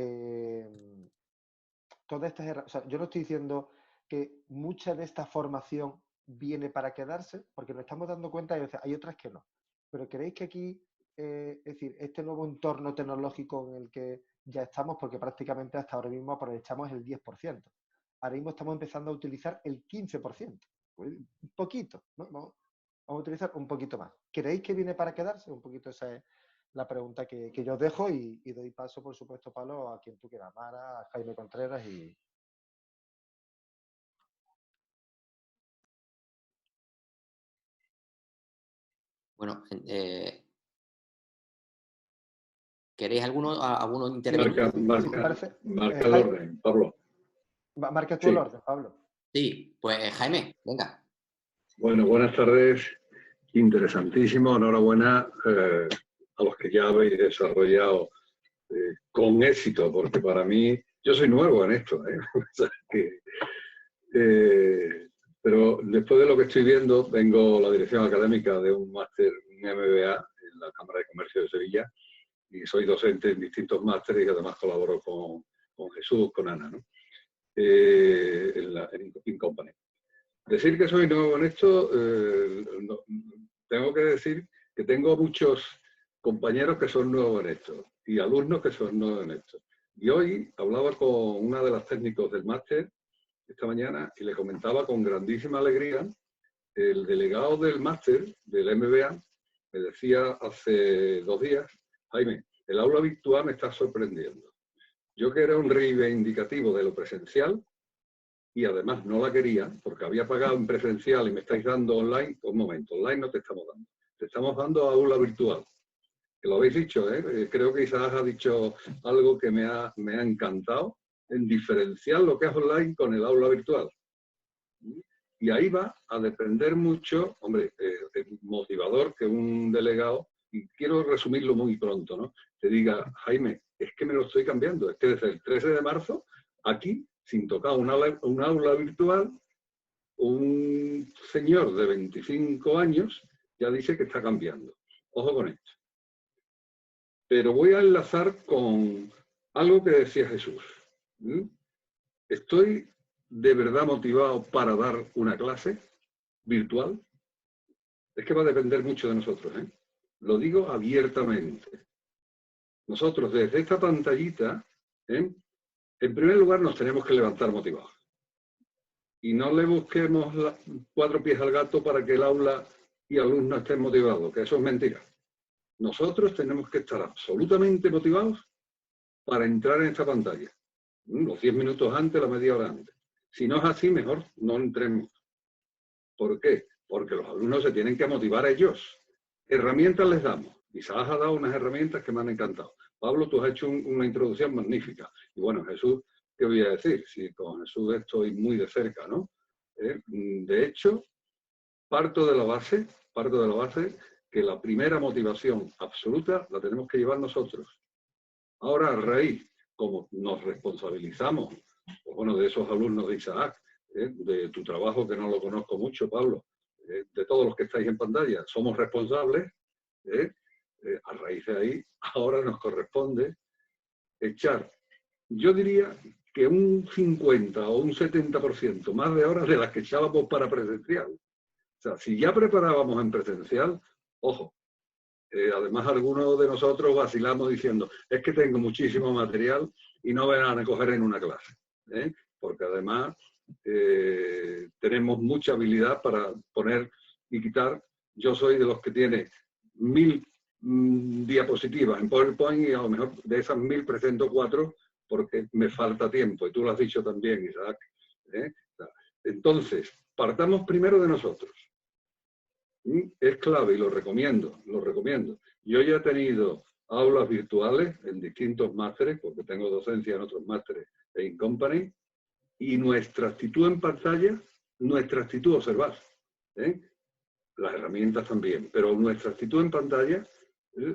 todas estas herramientas? O sea, yo no estoy diciendo que mucha de esta formación viene para quedarse, porque nos estamos dando cuenta de que hay otras que no. Pero ¿creéis que aquí, es decir, este nuevo entorno tecnológico en el que ya estamos, porque prácticamente hasta ahora mismo aprovechamos el 10%, ahora mismo estamos empezando a utilizar el 15%, pues un poquito, ¿no? Vamos a utilizar un poquito más. ¿Creéis que viene para quedarse? Un poquito esa es la pregunta que yo os dejo, y doy paso, por supuesto, Pablo, a quien tú quieras, Mara, a Jaime Contreras y... Bueno, ¿queréis alguno intervenir? Si te parece, Marca el Jaime, orden, Pablo. marca tú el Sí. orden, Pablo. Sí, pues Jaime, venga. Bueno, buenas tardes. Interesantísimo. Enhorabuena a los que ya habéis desarrollado con éxito, porque para mí, yo soy nuevo en esto, ¿eh? O sea pero después de lo que estoy viendo, vengo a la dirección académica de un máster, un MBA en la Cámara de Comercio de Sevilla, y soy docente en distintos másteres y además colaboro con Jesús, con Ana, ¿no? En Incompany. Decir que soy nuevo en esto, tengo que decir que tengo muchos compañeros que son nuevos en esto y alumnos que son nuevos en esto. Y hoy hablaba con una de las técnicos del máster esta mañana y le comentaba con grandísima alegría, el delegado del máster, del MBA, me decía hace 2 días, Jaime, el aula virtual me está sorprendiendo. Yo que era un reivindicativo de lo presencial, y además no la quería porque había pagado en presencial y me estáis dando online, un momento, online no te estamos dando, te estamos dando aula virtual. Que lo habéis dicho, ¿eh? Creo que Isaac ha dicho algo que me ha encantado, en diferenciar lo que es online con el aula virtual. Y ahí va a depender mucho, hombre, el motivador que un delegado, y quiero resumirlo muy pronto, ¿no? Te diga, Jaime, es que me lo estoy cambiando, es que desde el 13 de marzo, aquí, sin tocar un aula virtual, un señor de 25 años ya dice que está cambiando. Ojo con esto. Pero voy a enlazar con algo que decía Jesús. Estoy de verdad motivado para dar una clase virtual. Es que va a depender mucho de nosotros, ¿eh? Lo digo abiertamente. Nosotros desde esta pantallita, en primer lugar nos tenemos que levantar motivados. Y no le busquemos 4 pies al gato para que el aula y alumnos estén motivados, que eso es mentira. Nosotros tenemos que estar absolutamente motivados para entrar en esta pantalla. Los 10 minutos antes, la media hora antes. Si no es así, mejor no entremos. ¿Por qué? Porque los alumnos se tienen que motivar ellos. Herramientas les damos. Isaac ha dado unas herramientas que me han encantado. Pablo, tú has hecho una introducción magnífica. Y bueno, Jesús, ¿qué voy a decir? Si con Jesús estoy muy de cerca, ¿no? De hecho, parto de la base que la primera motivación absoluta la tenemos que llevar nosotros. Ahora, a raíz, como nos responsabilizamos, pues bueno, de esos alumnos de Isaac, de tu trabajo, que no lo conozco mucho, Pablo, de todos los que estáis en pantalla, somos responsables, a raíz de ahí, ahora nos corresponde echar, yo diría que un 50 o un 70% más de horas de las que echábamos para presencial. O sea, si ya preparábamos en presencial, ojo, además algunos de nosotros vacilamos diciendo, es que tengo muchísimo material y no me van a coger en una clase, porque además tenemos mucha habilidad para poner y quitar. Yo soy de los que tiene 1000 diapositivas en PowerPoint y a lo mejor de esas 1000 presento 4 porque me falta tiempo, y tú lo has dicho también, Isaac. Entonces, partamos primero de nosotros. Es clave y lo recomiendo, lo recomiendo. Yo ya he tenido aulas virtuales en distintos másteres, porque tengo docencia en otros másteres e in company, y nuestra actitud en pantalla, nuestra actitud, observar, las herramientas también, pero nuestra actitud en pantalla,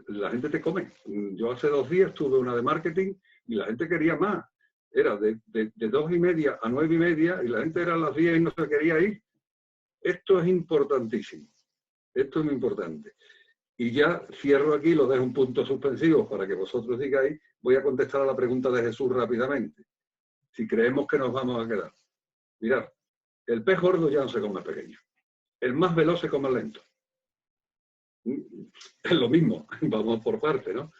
la gente te come. Yo hace 2 días tuve una de marketing y la gente quería más. Era de 2:30 a 9:30 y la gente era a las 10 y no se quería ir. Esto es importantísimo. Esto es muy importante. Y ya cierro aquí, lo dejo un punto suspensivo para que vosotros digáis. Voy a contestar a la pregunta de Jesús rápidamente. Si creemos que nos vamos a quedar. Mirad, el pez gordo ya no se come pequeño. El más veloz se come lento. Es lo mismo, vamos por parte, ¿no?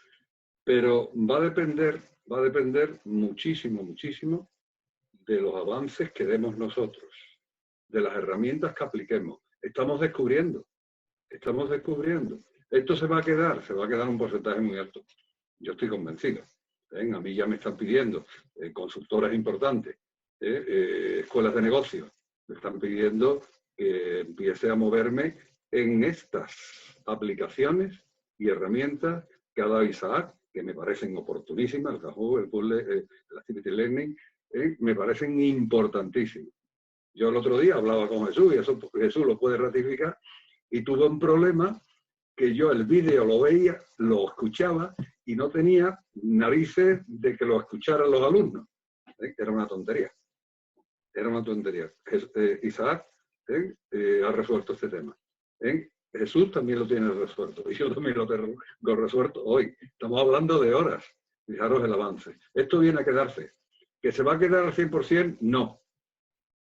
Pero va a depender muchísimo, muchísimo de los avances que demos nosotros, de las herramientas que apliquemos. Estamos descubriendo. Esto se va a quedar un porcentaje muy alto. Yo estoy convencido. A mí ya me están pidiendo consultoras importantes, escuelas de negocios, me están pidiendo que empiece a moverme en estas aplicaciones y herramientas que ha dado Isaac, que me parecen oportunísimas, el Kahoot, el Puzzle, el Activity Learning, me parecen importantísimos. Yo el otro día hablaba con Jesús, y eso Jesús lo puede ratificar, y tuve un problema que yo el vídeo lo veía, lo escuchaba y no tenía narices de que lo escucharan los alumnos. Era una tontería. Era una tontería. Isaac ha resuelto este tema. Jesús también lo tiene resuelto y yo también lo tengo resuelto hoy. Estamos hablando de horas. Fijaros el avance. Esto viene a quedarse. ¿Que se va a quedar al 100%? No.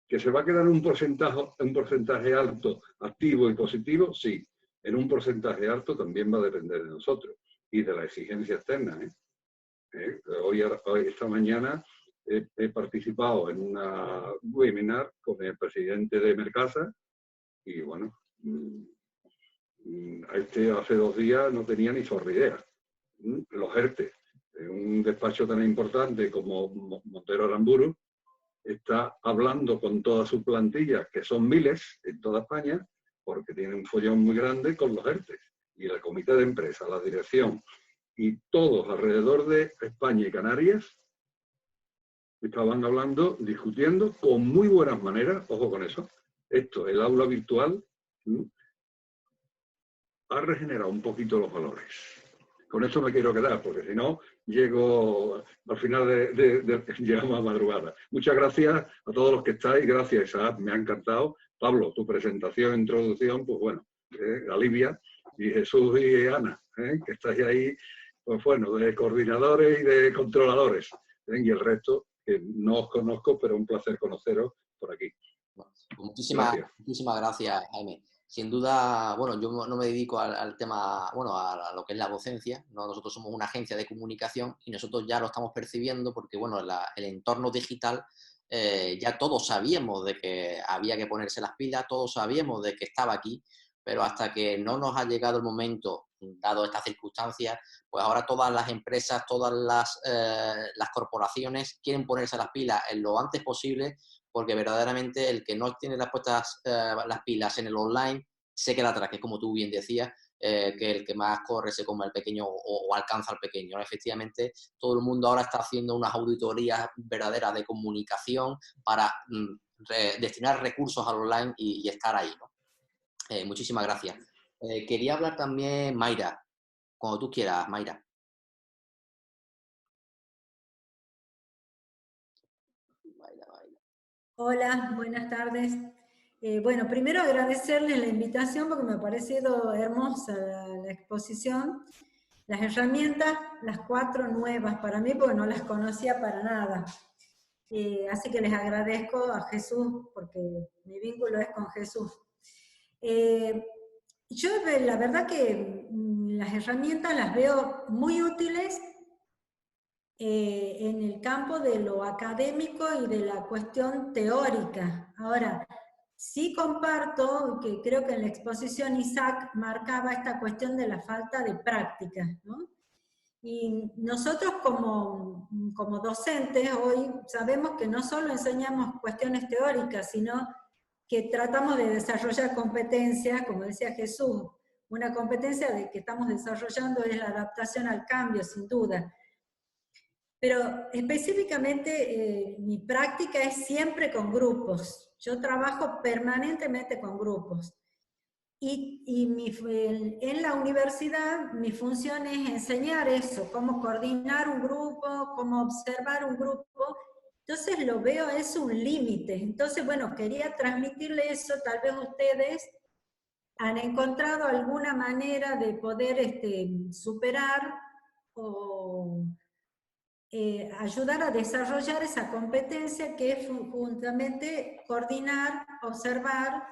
¿Que se va a quedar un porcentaje alto, activo y positivo? Sí. En un porcentaje alto también va a depender de nosotros y de la exigencia externa. Hoy, esta mañana, he participado en una webinar con el presidente de Mercasa y bueno, hace 2 días no tenía ni idea. Los ERTE, un despacho tan importante como Montero Aramburu, está hablando con toda su plantilla, que son miles en toda España, porque tiene un follón muy grande con los ERTE. Y el comité de empresa, la dirección y todos alrededor de España y Canarias estaban hablando, discutiendo con muy buenas maneras, ojo con eso. Esto, el aula virtual, ha regenerado un poquito los valores. Con esto me quiero quedar, porque si no, llego al final llegamos a madrugada. Muchas gracias a todos los que estáis. Gracias, Isaac, me ha encantado. Pablo, tu presentación, introducción, pues bueno, alivia. Y Jesús y Ana, que estáis ahí, pues bueno, de coordinadores y de controladores. Y el resto, que no os conozco, pero un placer conoceros por aquí. Muchísimas gracias, Jaime. Sin duda, bueno, yo no me dedico al tema, bueno, a lo que es la docencia, ¿no? Nosotros somos una agencia de comunicación y nosotros ya lo estamos percibiendo porque, bueno, el entorno digital, ya todos sabíamos de que había que ponerse las pilas, todos sabíamos de que estaba aquí, pero hasta que no nos ha llegado el momento, dado estas circunstancias, pues ahora todas las empresas, todas las corporaciones quieren ponerse las pilas en lo antes posible, porque verdaderamente el que no tiene las pilas en el online se queda atrás, que es como tú bien decías, que el que más corre se come al pequeño o alcanza al pequeño, ¿no? Efectivamente, todo el mundo ahora está haciendo unas auditorías verdaderas de comunicación para destinar recursos al online y estar ahí, ¿no? Muchísimas gracias. Quería hablar también, Mayra, cuando tú quieras, Mayra. Hola, buenas tardes. Bueno, primero agradecerles la invitación porque me ha parecido hermosa la exposición. Las herramientas, las 4 nuevas para mí, porque no las conocía para nada. Así que les agradezco a Jesús, porque mi vínculo es con Jesús. Yo la verdad que las herramientas las veo muy útiles en el campo de lo académico y de la cuestión teórica. Ahora, sí comparto, que creo que en la exposición Isaac marcaba esta cuestión de la falta de práctica, ¿no? Y nosotros como docentes hoy sabemos que no solo enseñamos cuestiones teóricas, sino que tratamos de desarrollar competencias, como decía Jesús, una competencia que estamos desarrollando es la adaptación al cambio, sin duda. Pero específicamente mi práctica es siempre con grupos. Yo trabajo permanentemente con grupos. En la universidad mi función es enseñar eso, cómo coordinar un grupo, cómo observar un grupo. Entonces lo veo, es un límite. Entonces, bueno, quería transmitirle eso. Tal vez ustedes han encontrado alguna manera de poder superar o ayudar a desarrollar esa competencia que es justamente coordinar, observar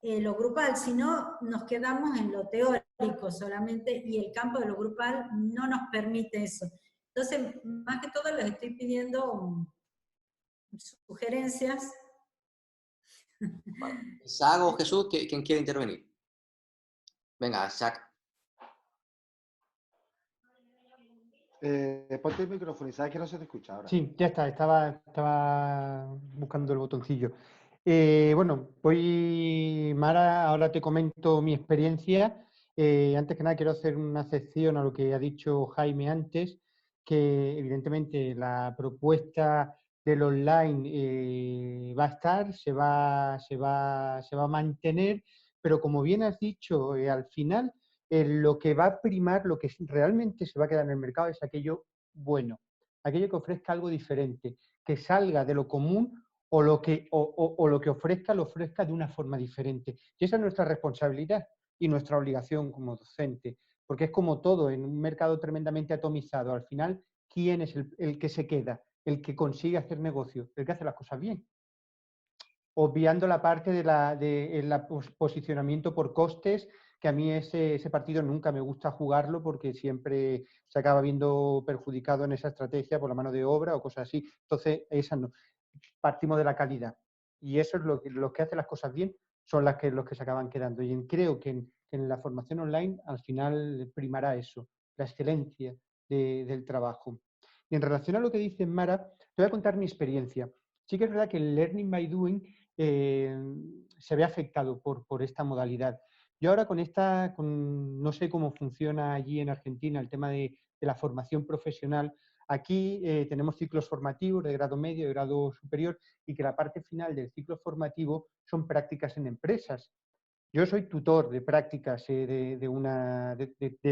lo grupal, si no nos quedamos en lo teórico solamente y el campo de lo grupal no nos permite eso. Entonces, más que todo les estoy pidiendo sugerencias. Vale. Isaac o Jesús, ¿quién quiere intervenir? Venga, Isaac. Ponte el micrófono, Isaac, que no se te escucha ahora. Sí, ya está, estaba buscando el botoncillo. Bueno, Mara, ahora te comento mi experiencia. Antes que nada quiero hacer una excepción a lo que ha dicho Jaime antes, que evidentemente la propuesta del online va a estar, se va a mantener, pero como bien has dicho, al final lo que va a primar, lo que realmente se va a quedar en el mercado es aquello bueno, aquello que ofrezca algo diferente, que salga de lo común o lo que ofrezca, lo ofrezca de una forma diferente. Y esa es nuestra responsabilidad y nuestra obligación como docente, porque es como todo, en un mercado tremendamente atomizado, al final, ¿quién es el que se queda? El que consigue hacer negocio, el que hace las cosas bien. Obviando la parte del posicionamiento por costes, que a mí ese partido nunca me gusta jugarlo porque siempre se acaba viendo perjudicado en esa estrategia por la mano de obra o cosas así. Entonces, esa no. Partimos de la calidad. Y eso es los que hacen las cosas bien, son los que se acaban quedando. Y creo que en la formación online al final primará eso, la excelencia del trabajo. Y en relación a lo que dice Mara, te voy a contar mi experiencia. Sí que es verdad que el Learning by Doing se ve afectado por esta modalidad. Yo ahora no sé cómo funciona allí en Argentina el tema de la formación profesional. Aquí tenemos ciclos formativos de grado medio, de grado superior, y que la parte final del ciclo formativo son prácticas en empresas. Yo soy tutor de prácticas de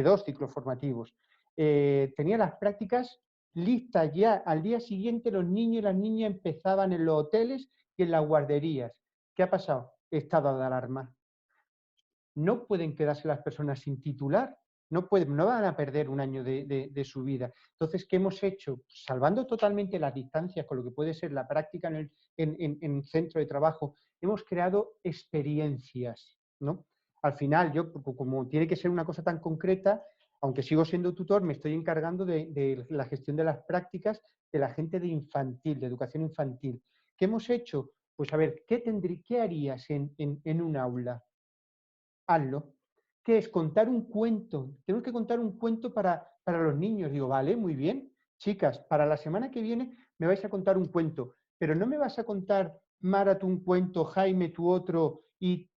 2 ciclos formativos. Tenía las prácticas listas ya. Al día siguiente los niños y las niñas empezaban en los hoteles y en las guarderías. ¿Qué ha pasado? Estado de alarma. No pueden quedarse las personas sin titular, no van a perder un año de su vida. Entonces, ¿qué hemos hecho? Salvando totalmente las distancias con lo que puede ser la práctica en un centro de trabajo, hemos creado experiencias, ¿no? Al final, yo, como tiene que ser una cosa tan concreta, aunque sigo siendo tutor, me estoy encargando de la gestión de las prácticas de la gente de infantil, de educación infantil. ¿Qué hemos hecho? Pues a ver, ¿qué harías en un aula? Hazlo. ¿Qué es? Contar un cuento. Tenemos que contar un cuento para los niños. Digo, vale, muy bien. Chicas, para la semana que viene me vais a contar un cuento, pero no me vas a contar, Mara, tú un cuento, Jaime, tú otro y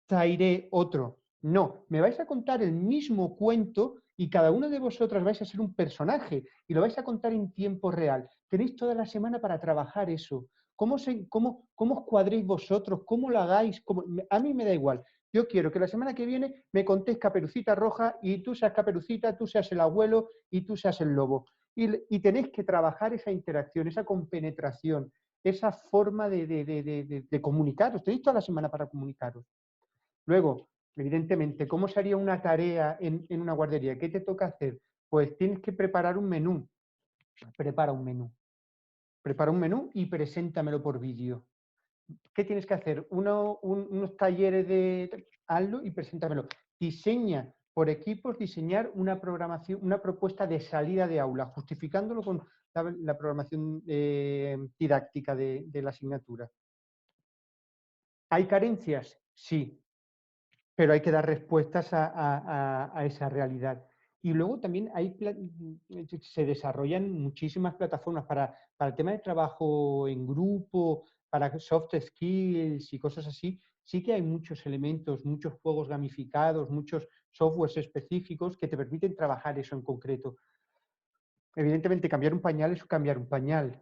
Zairé otro. No, me vais a contar el mismo cuento y cada uno de vosotras vais a ser un personaje y lo vais a contar en tiempo real. Tenéis toda la semana para trabajar eso. ¿Cómo os cuadréis vosotros? ¿Cómo lo hagáis? A mí me da igual. Yo quiero que la semana que viene me contéis Caperucita Roja y tú seas Caperucita, tú seas el abuelo y tú seas el lobo. Y tenéis que trabajar esa interacción, esa compenetración, esa forma de comunicaros. Tenéis toda la semana para comunicaros. Luego, evidentemente, ¿cómo se haría una tarea en una guardería? ¿Qué te toca hacer? Pues tienes que preparar un menú. Prepara un menú. Prepara un menú y preséntamelo por vídeo. ¿Qué tienes que hacer? Unos talleres de... Hazlo y preséntamelo. Diseña por equipos, diseñar una programación, una propuesta de salida de aula, justificándolo con la programación didáctica de la asignatura. ¿Hay carencias? Sí, pero hay que dar respuestas a esa realidad. Y luego también se desarrollan muchísimas plataformas para el tema de trabajo en grupo, para soft skills y cosas así. Sí que hay muchos elementos, muchos juegos gamificados, muchos softwares específicos que te permiten trabajar eso en concreto. Evidentemente, cambiar un pañal es cambiar un pañal.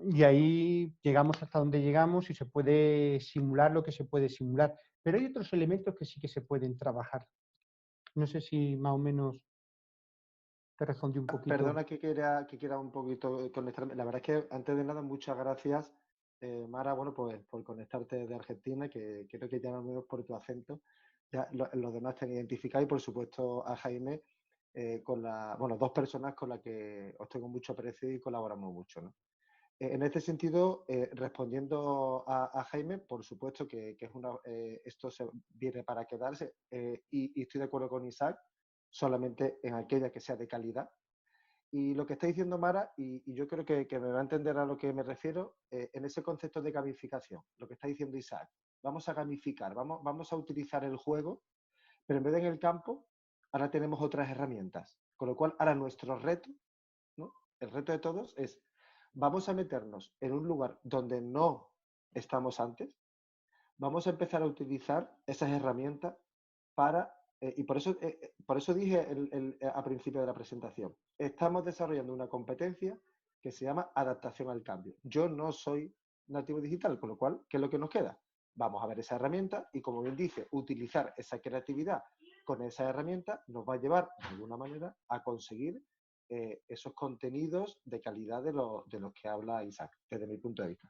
Y ahí llegamos hasta donde llegamos y se puede simular lo que se puede simular. Pero hay otros elementos que sí que se pueden trabajar. No sé si más o menos te respondí un poquito. Perdona que quiera un poquito conectarme. La verdad es que, antes de nada, muchas gracias, Mara, bueno, pues por conectarte de Argentina, que creo que ya no menos por tu acento. Ya los demás te han identificado, y por supuesto a Jaime, dos personas con las que os tengo mucho aprecio y colaboramos mucho, ¿no? En este sentido, respondiendo a Jaime, por supuesto que esto viene para quedarse, y estoy de acuerdo con Isaac, solamente en aquella que sea de calidad. Y lo que está diciendo Mara, y yo creo que me va a entender a lo que me refiero, en ese concepto de gamificación, lo que está diciendo Isaac, vamos a gamificar, vamos a utilizar el juego, pero en vez de en el campo, ahora tenemos otras herramientas. Con lo cual, ahora nuestro reto, ¿no? El reto de todos es, vamos a meternos en un lugar donde no estamos antes, vamos a empezar a utilizar esas herramientas para, y por eso dije a principio de la presentación, estamos desarrollando una competencia que se llama adaptación al cambio. Yo no soy nativo digital, con lo cual, ¿qué es lo que nos queda? Vamos a ver esa herramienta y, como bien dice, utilizar esa creatividad con esa herramienta nos va a llevar, de alguna manera, a conseguir esos contenidos de calidad de los que habla Isaac, desde mi punto de vista.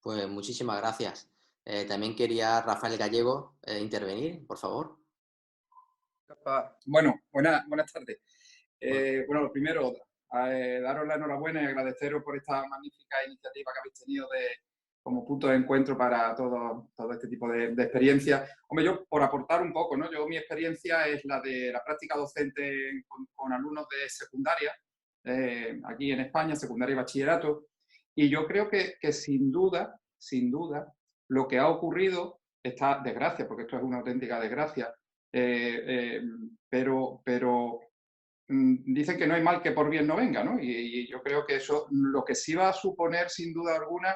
Pues muchísimas gracias. También quería Rafael Gallego intervenir, por favor. Bueno, buenas tardes. Bueno, lo primero, daros la enhorabuena y agradeceros por esta magnífica iniciativa que habéis tenido como punto de encuentro para todo este tipo de experiencias. Hombre, yo por aportar un poco, ¿no? Mi experiencia es la de la práctica docente con alumnos de secundaria, aquí en España, secundaria y bachillerato, y yo creo que sin duda, lo que ha ocurrido, esta desgracia, porque esto es una auténtica desgracia, pero dicen que no hay mal que por bien no venga, ¿no? Y yo creo que eso lo que sí va a suponer, sin duda alguna,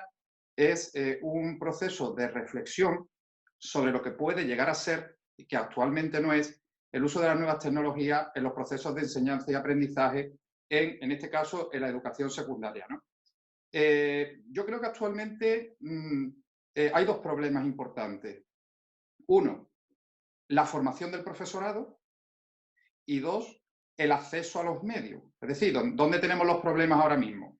es un proceso de reflexión sobre lo que puede llegar a ser, y que actualmente no es, el uso de las nuevas tecnologías en los procesos de enseñanza y aprendizaje, en este caso, en la educación secundaria, ¿no? Yo creo que actualmente hay dos problemas importantes. Uno, la formación del profesorado, y dos, el acceso a los medios. Es decir, ¿dónde tenemos los problemas ahora mismo?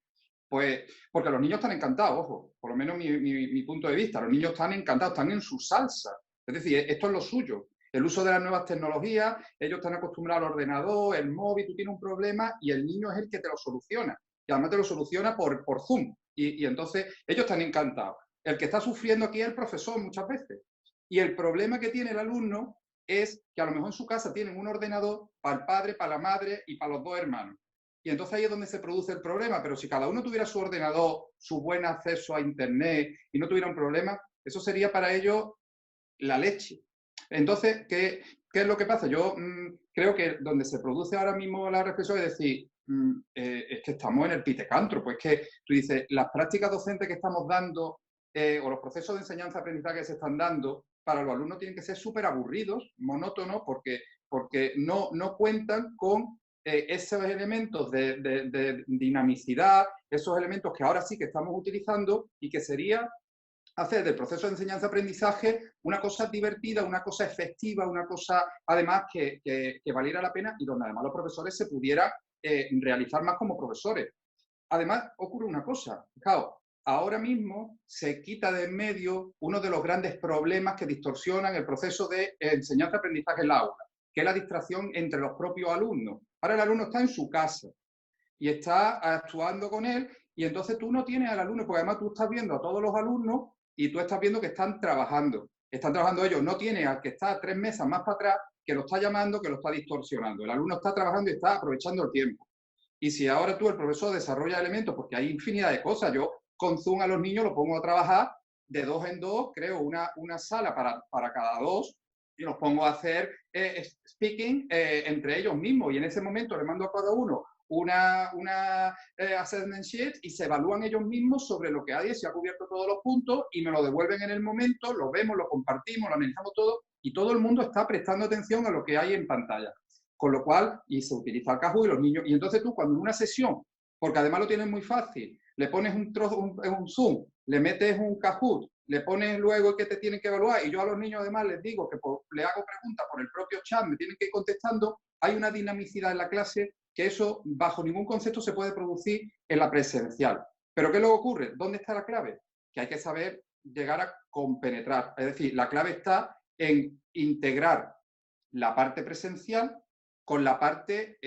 Pues porque los niños están encantados, ojo, por lo menos mi punto de vista, los niños están encantados, están en su salsa. Es decir, esto es lo suyo. El uso de las nuevas tecnologías, ellos están acostumbrados al ordenador, el móvil, tú tienes un problema y el niño es el que te lo soluciona. Y además te lo soluciona por Zoom. Y entonces ellos están encantados. El que está sufriendo aquí es el profesor muchas veces. Y el problema que tiene el alumno es que a lo mejor en su casa tienen un ordenador para el padre, para la madre y para los dos hermanos. Y entonces ahí es donde se produce el problema. Pero si cada uno tuviera su ordenador, su buen acceso a Internet y no tuviera un problema, eso sería para ellos la leche. Entonces, ¿qué es lo que pasa? Yo creo que donde se produce ahora mismo la reflexión es decir, es que estamos en el pitecantro. Pues que tú dices, las prácticas docentes que estamos dando o los procesos de enseñanza-aprendizaje que se están dando para los alumnos tienen que ser súper aburridos, monótonos, porque no cuentan con esos elementos de dinamicidad, esos elementos que ahora sí que estamos utilizando y que sería hacer del proceso de enseñanza-aprendizaje una cosa divertida, una cosa efectiva, una cosa además que valiera la pena y donde además los profesores se pudieran realizar más como profesores. además ocurre una cosa, fijaos, ahora mismo se quita de en medio uno de los grandes problemas que distorsionan el proceso de enseñanza-aprendizaje en la aula, que es la distracción entre los propios alumnos. Ahora el alumno está en su casa y está actuando con él, y entonces tú no tienes al alumno, porque además tú estás viendo a todos los alumnos y tú estás viendo que están trabajando ellos, no tienes al que está 3 mesas más para atrás, que lo está llamando, que lo está distorsionando. El alumno está trabajando y está aprovechando el tiempo. Y si ahora tú, el profesor, desarrolla elementos, porque hay infinidad de cosas, yo con Zoom a los niños los pongo a trabajar de 2 en 2, creo una sala para cada 2, y los pongo a hacer speaking entre ellos mismos, y en ese momento le mando a cada uno una assessment sheet y se evalúan ellos mismos sobre lo que hay, si ha cubierto todos los puntos, y me lo devuelven en el momento, lo vemos, lo compartimos, lo analizamos todo, y todo el mundo está prestando atención a lo que hay en pantalla. Con lo cual, y se utiliza el Kahoot y los niños, y entonces tú cuando en una sesión, porque además lo tienes muy fácil, le pones un Zoom, le metes un Kahoot, le pones luego que te tienen que evaluar, y yo a los niños además les digo que le hago preguntas por el propio chat, me tienen que ir contestando, hay una dinamicidad en la clase que eso bajo ningún concepto se puede producir en la presencial. ¿Pero qué luego ocurre? ¿Dónde está la clave? Que hay que saber llegar a compenetrar. Es decir, la clave está en integrar la parte presencial con la parte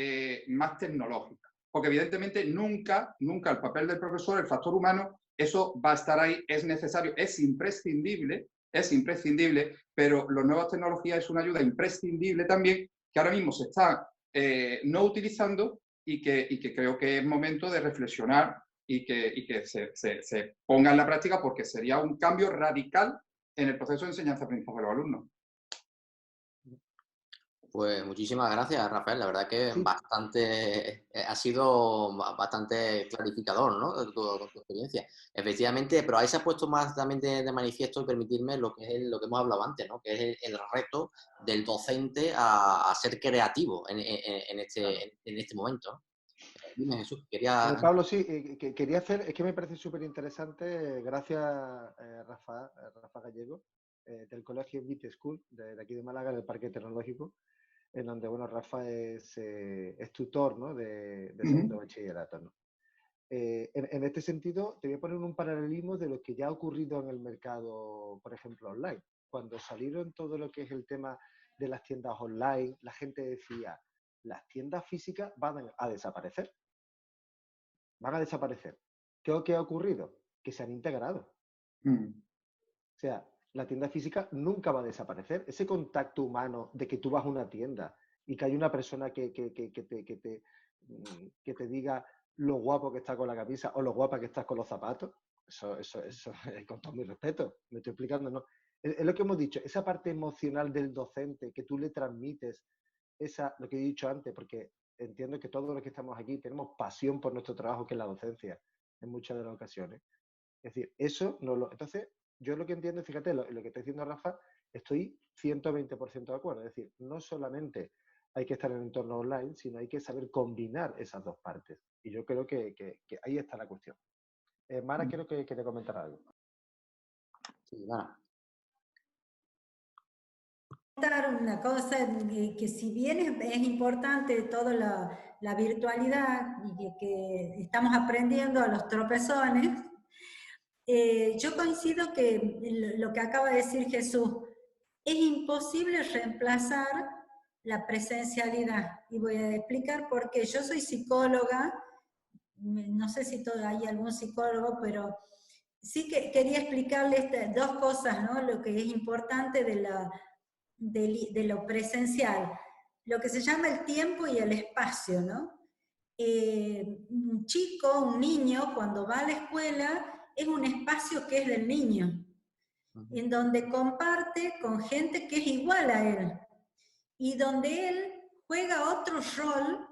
más tecnológica. Porque evidentemente nunca el papel del profesor, el factor humano, eso va a estar ahí, es necesario, es imprescindible, pero las nuevas tecnologías es una ayuda imprescindible también, que ahora mismo se está no utilizando y que creo que es momento de reflexionar y que se ponga en la práctica, porque sería un cambio radical en el proceso de enseñanza-aprendizaje de los alumnos. Pues muchísimas gracias, Rafael. La verdad que Sí. ha sido bastante clarificador, ¿no? Tu experiencia. Efectivamente, pero ahí se ha puesto más también de manifiesto, y permitirme, lo que hemos hablado antes, ¿no? Que es el reto del docente a ser creativo en este momento. Dime, Jesús, quería... Pablo, sí, quería hacer, es que me parece súper interesante, gracias Rafa Gallego, del colegio Beat School, de aquí de Málaga, del Parque Tecnológico, en donde, bueno, Rafa es tutor, ¿no? de segundo bachillerato, ¿no? En este sentido, te voy a poner un paralelismo de lo que ya ha ocurrido en el mercado, por ejemplo, online. Cuando salieron todo lo que es el tema de las tiendas online, la gente decía, las tiendas físicas van a desaparecer. Van a desaparecer. ¿Qué ha ocurrido? Que se han integrado. O sea, la tienda física nunca va a desaparecer. Ese contacto humano de que tú vas a una tienda y que hay una persona que te diga lo guapo que está con la camisa o lo guapa que estás con los zapatos, eso con todo mi respeto, me estoy explicando, ¿no? Es lo que hemos dicho, esa parte emocional del docente que tú le transmites, lo que he dicho antes, porque entiendo que todos los que estamos aquí tenemos pasión por nuestro trabajo, que es la docencia, en muchas de las ocasiones. Es decir, eso no lo... Entonces, yo lo que entiendo, fíjate, lo que está diciendo Rafa, estoy 120% de acuerdo. Es decir, no solamente hay que estar en el entorno online, sino hay que saber combinar esas dos partes. Y yo creo que ahí está la cuestión. Mara, quiero que te comentara algo. Sí, Mara. Una cosa que si bien es importante toda la virtualidad y que estamos aprendiendo a los tropezones, yo coincido que lo que acaba de decir Jesús, es imposible reemplazar la presencialidad. Y voy a explicar por qué. Yo soy psicóloga, no sé si hay algún psicólogo, pero sí que quería explicarles dos cosas, ¿no? Lo que es importante de lo presencial, lo que se llama el tiempo y el espacio, ¿no? Un chico, un niño, cuando va a la escuela, es un espacio que es del niño, en donde comparte con gente que es igual a él, y donde él juega otro rol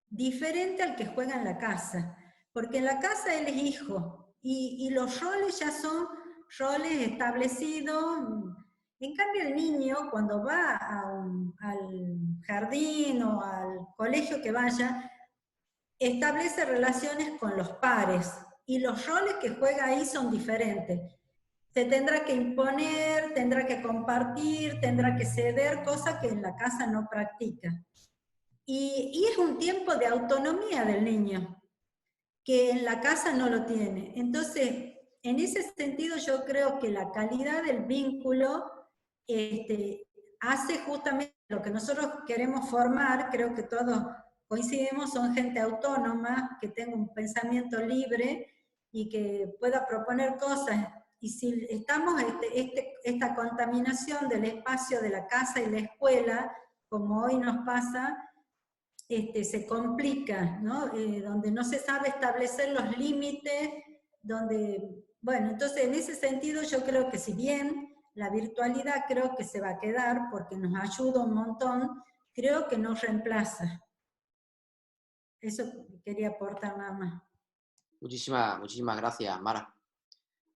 diferente al que juega en la casa, porque en la casa él es hijo, y los roles ya son roles establecidos. En cambio, el niño, cuando va al jardín o al colegio que vaya, establece relaciones con los pares, y los roles que juega ahí son diferentes. Se tendrá que imponer, tendrá que compartir, tendrá que ceder, cosa que en la casa no practica. Y es un tiempo de autonomía del niño. que en la casa no lo tiene. Entonces, en ese sentido yo creo que la calidad del vínculo hace justamente lo que nosotros queremos formar, creo que todos coincidimos, son gente autónoma, que tenga un pensamiento libre y que pueda proponer cosas. Y si estamos esta contaminación del espacio de la casa y la escuela, como hoy nos pasa, se complica, ¿no? Donde no se sabe establecer los límites, donde, bueno, entonces en ese sentido yo creo que si bien la virtualidad creo que se va a quedar porque nos ayuda un montón, creo que nos reemplaza. Eso quería aportar nada más. Muchísimas gracias, Mara.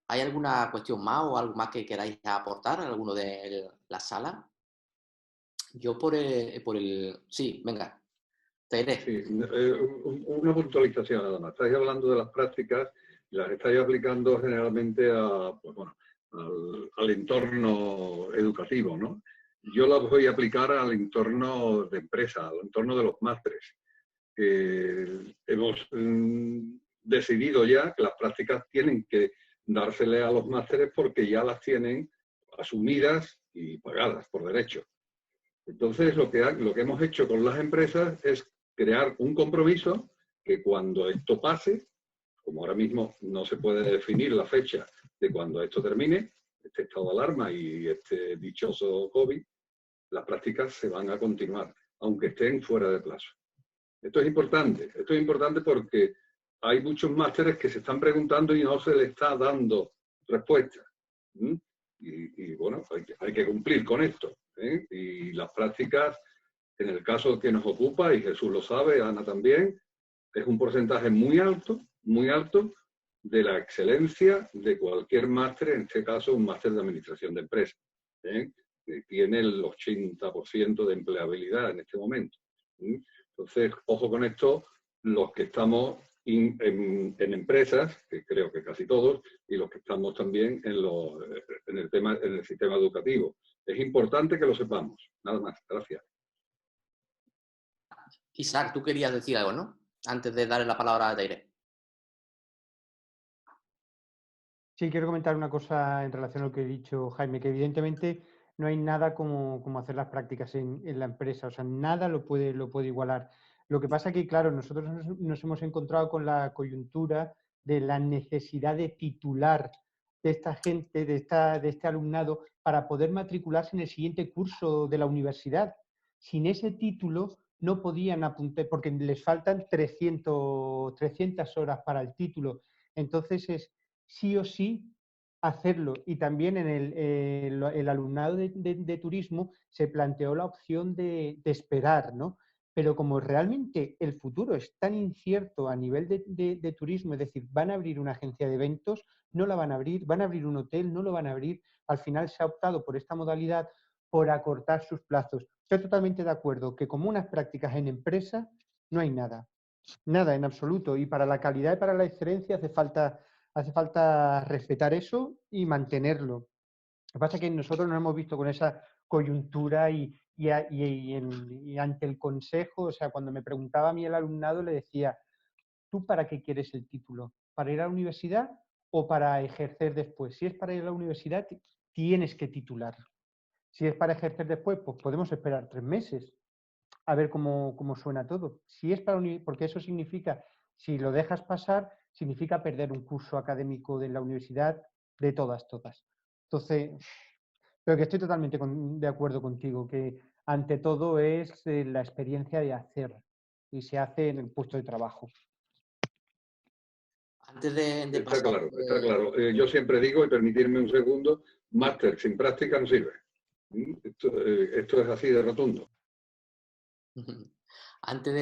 ¿Hay alguna cuestión más o algo más que queráis aportar a alguno de la sala? Yo por el... Sí, venga. Teiré. Sí, una puntualización nada más. Estáis hablando de las prácticas y las estáis aplicando generalmente pues bueno, al entorno educativo, ¿no? Yo las voy a aplicar al entorno de empresa, al entorno de los másteres. Hemos decidido ya que las prácticas tienen que dársele a los másteres porque ya las tienen asumidas y pagadas por derecho. Entonces, lo que hemos hecho con las empresas es crear un compromiso que cuando esto pase, como ahora mismo no se puede definir la fecha de cuando esto termine, este estado de alarma y este dichoso COVID, las prácticas se van a continuar, aunque estén fuera de plazo. Esto es importante porque hay muchos másteres que se están preguntando y no se les está dando respuesta. Y bueno, hay que cumplir con esto. Y las prácticas, en el caso que nos ocupa, y Jesús lo sabe, Ana también, es un porcentaje muy alto de la excelencia de cualquier máster, en este caso un máster de administración de empresas. Que tiene el 80% de empleabilidad en este momento. Entonces, ojo con esto, los que estamos en empresas, que creo que casi todos, y los que estamos también en el sistema educativo. Es importante que lo sepamos. Nada más. Gracias. Isaac, tú querías decir algo, ¿no? Antes de darle la palabra a Teiré. Sí, quiero comentar una cosa en relación a lo que he dicho Jaime, que evidentemente no hay nada como hacer las prácticas en la empresa, o sea, nada lo puede igualar. Lo que pasa es que, claro, nosotros nos hemos encontrado con la coyuntura de la necesidad de titular de esta gente, de este alumnado, para poder matricularse en el siguiente curso de la universidad. Sin ese título no podían apuntar, porque les faltan 300 horas para el título. Entonces es sí o sí hacerlo. Y también en el alumnado de turismo se planteó la opción de esperar, ¿no? Pero como realmente el futuro es tan incierto a nivel de turismo, es decir, van a abrir una agencia de eventos, no la van a abrir un hotel, no lo van a abrir, al final se ha optado por esta modalidad por acortar sus plazos. Estoy totalmente de acuerdo que como unas prácticas en empresa no hay nada en absoluto, y para la calidad y para la excelencia hace falta respetar eso y mantenerlo. Lo que pasa es que nosotros nos hemos visto con esa coyuntura y ante el consejo, o sea, cuando me preguntaba a mí el alumnado, le decía, ¿tú para qué quieres el título? ¿Para ir a la universidad o para ejercer después? Si es para ir a la universidad, tienes que titular. Si es para ejercer después, pues podemos esperar 3 meses a ver cómo suena todo. Si es para porque eso significa, si lo dejas pasar, significa perder un curso académico de la universidad de todas. Entonces, pero que estoy totalmente de acuerdo contigo, que ante todo es la experiencia de hacer, y se hace en el puesto de trabajo. Antes de Está pasar... claro. Yo siempre digo, y permitirme un segundo, máster sin práctica no sirve. Esto es así de rotundo. Antes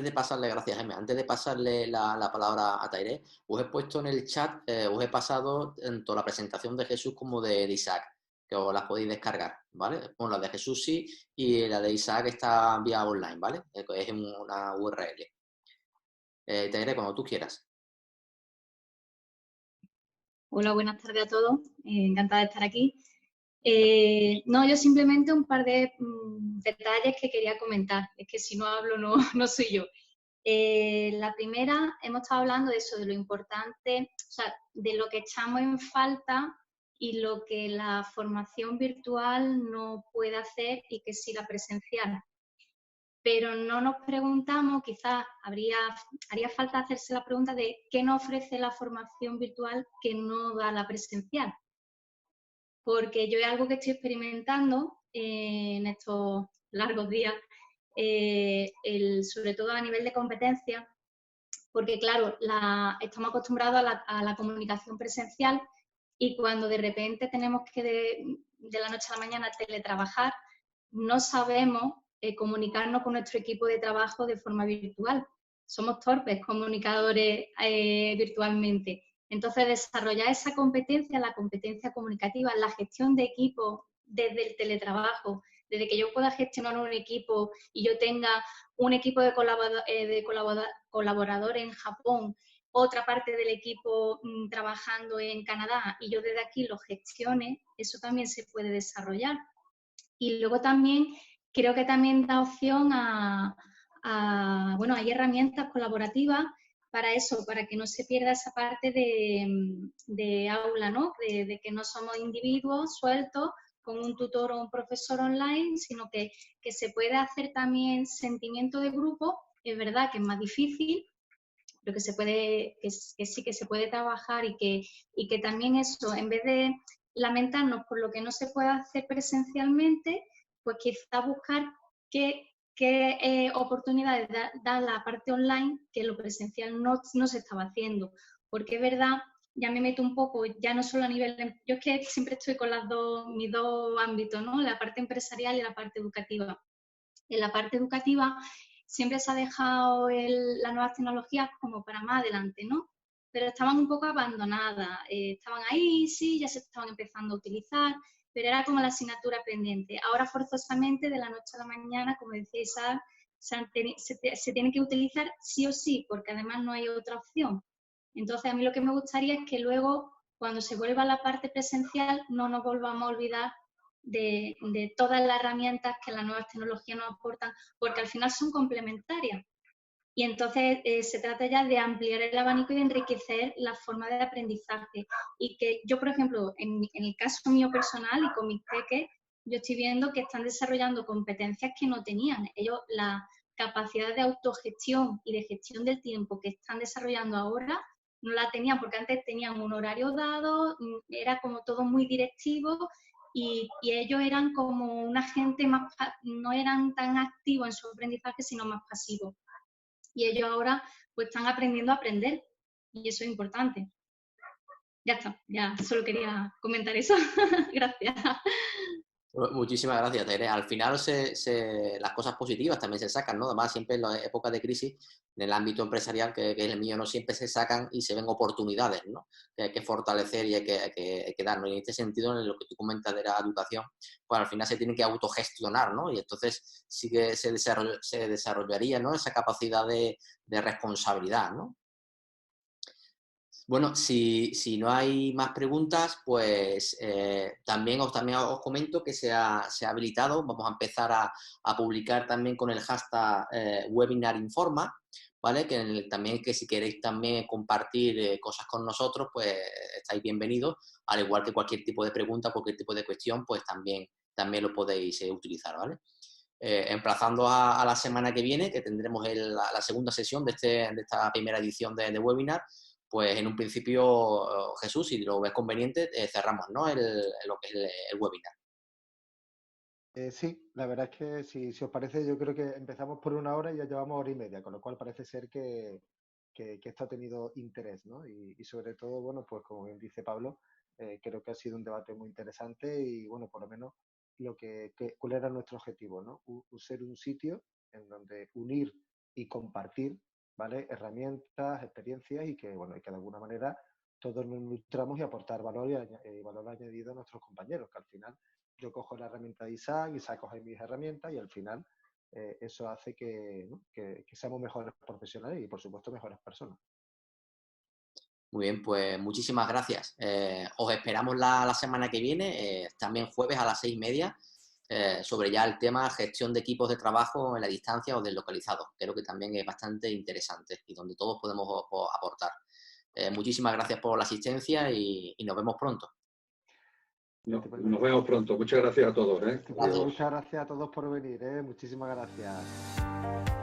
de pasarle, gracias Jaime, antes de pasarle la palabra a Teiré, os he puesto en el chat, os he pasado tanto la presentación de Jesús como de Isaac, que os las podéis descargar, ¿vale? Bueno, la de Jesús sí, y la de Isaac está vía online, ¿vale? Es una URL. Teiré, cuando tú quieras. Hola, buenas tardes a todos. Encantada de estar aquí. No, yo simplemente un par de detalles que quería comentar. Es que si no hablo, no soy yo. La primera, hemos estado hablando de eso, de lo importante, o sea, de lo que echamos en falta y lo que la formación virtual no puede hacer y que sí la presencial. Pero no nos preguntamos, quizás haría falta hacerse la pregunta de qué nos ofrece la formación virtual que no da la presencial. Porque yo es algo que estoy experimentando en estos largos días, sobre todo a nivel de competencia, porque claro, estamos acostumbrados a la comunicación presencial y cuando de repente tenemos que de la noche a la mañana teletrabajar, no sabemos comunicarnos con nuestro equipo de trabajo de forma virtual. Somos torpes comunicadores virtualmente. Entonces, desarrollar esa competencia, la competencia comunicativa, la gestión de equipo desde el teletrabajo, desde que yo pueda gestionar un equipo y yo tenga un equipo de colaboradores en Japón, otra parte del equipo trabajando en Canadá y yo desde aquí lo gestione, eso también se puede desarrollar. Y luego también creo que también da opción bueno, hay herramientas colaborativas para eso, para que no se pierda esa parte de aula, ¿no? De que no somos individuos sueltos con un tutor o un profesor online, sino que se puede hacer también sentimiento de grupo. Es verdad que es más difícil, pero que sí que se puede trabajar y que también eso, en vez de lamentarnos por lo que no se puede hacer presencialmente, pues quizá buscar qué oportunidades da la parte online que lo presencial no se estaba haciendo. Porque es verdad, ya me meto un poco, ya no solo a nivel... Yo es que siempre estoy con mis dos ámbitos, ¿no? La parte empresarial y la parte educativa. En la parte educativa siempre se ha dejado las nuevas tecnologías como para más adelante, ¿no? Pero estaban un poco abandonadas, estaban ahí, sí, ya se estaban empezando a utilizar, pero era como la asignatura pendiente. Ahora forzosamente, de la noche a la mañana, como decía Isaac, se tiene que utilizar sí o sí, porque además no hay otra opción. Entonces, a mí lo que me gustaría es que luego, cuando se vuelva a la parte presencial, no nos volvamos a olvidar de todas las herramientas que las nuevas tecnologías nos aportan, porque al final son complementarias. Y entonces se trata ya de ampliar el abanico y de enriquecer la forma de aprendizaje. Y que yo, por ejemplo, en el caso mío personal y con mis peques, yo estoy viendo que están desarrollando competencias que no tenían. Ellos, la capacidad de autogestión y de gestión del tiempo que están desarrollando ahora, no la tenían, porque antes tenían un horario dado, era como todo muy directivo, y ellos eran como una gente más, no eran tan activos en su aprendizaje, sino más pasivos. Y ellos ahora pues están aprendiendo a aprender, y eso es importante. Ya está, ya solo quería comentar eso. Gracias. Muchísimas gracias, Tere. Al final las cosas positivas también se sacan, ¿no? Además, siempre en las épocas de crisis, en el ámbito empresarial, que es el mío, no siempre se sacan y se ven oportunidades, ¿no? Que hay que fortalecer y hay que darnos. Y en este sentido, en lo que tú comentas de la educación, pues al final se tiene que autogestionar, ¿no? Y entonces sí que se desarrollaría, ¿no? Esa capacidad de responsabilidad, ¿no? Bueno, si no hay más preguntas, pues también os comento que se ha habilitado, vamos a empezar a publicar también con el hashtag Webinar Informa, ¿vale? También que si queréis también compartir cosas con nosotros, pues estáis bienvenidos, al igual que cualquier tipo de pregunta, cualquier tipo de cuestión, pues también lo podéis utilizar, ¿vale? Emplazando a la semana que viene, que tendremos la segunda sesión de esta primera edición de webinar. Pues en un principio, Jesús, si lo ves conveniente, cerramos, ¿no? Lo que es el webinar. Sí, la verdad es que si os parece, yo creo que empezamos por 1 hora y ya llevamos 1 hora y media, con lo cual parece ser que esto ha tenido interés, ¿no? Y sobre todo, bueno, pues como bien dice Pablo, creo que ha sido un debate muy interesante y, bueno, por lo menos cuál era nuestro objetivo, ¿no? Ser un sitio en donde unir y compartir, ¿vale? Herramientas, experiencias y que, bueno, y que de alguna manera todos nos nutramos y aportar valor y valor añadido a nuestros compañeros, que al final yo cojo la herramienta de Isaac coge mis herramientas y al final eso hace ¿no? que seamos mejores profesionales y, por supuesto, mejores personas. Muy bien, pues muchísimas gracias. Os esperamos la semana que viene, también jueves a las 6:30, sobre ya el tema gestión de equipos de trabajo en la distancia o deslocalizados. Creo que también es bastante interesante y donde todos podemos aportar. Muchísimas gracias por la asistencia y nos vemos pronto. Nos vemos pronto. Muchas gracias a todos. Muchas gracias a todos por venir. Muchísimas gracias.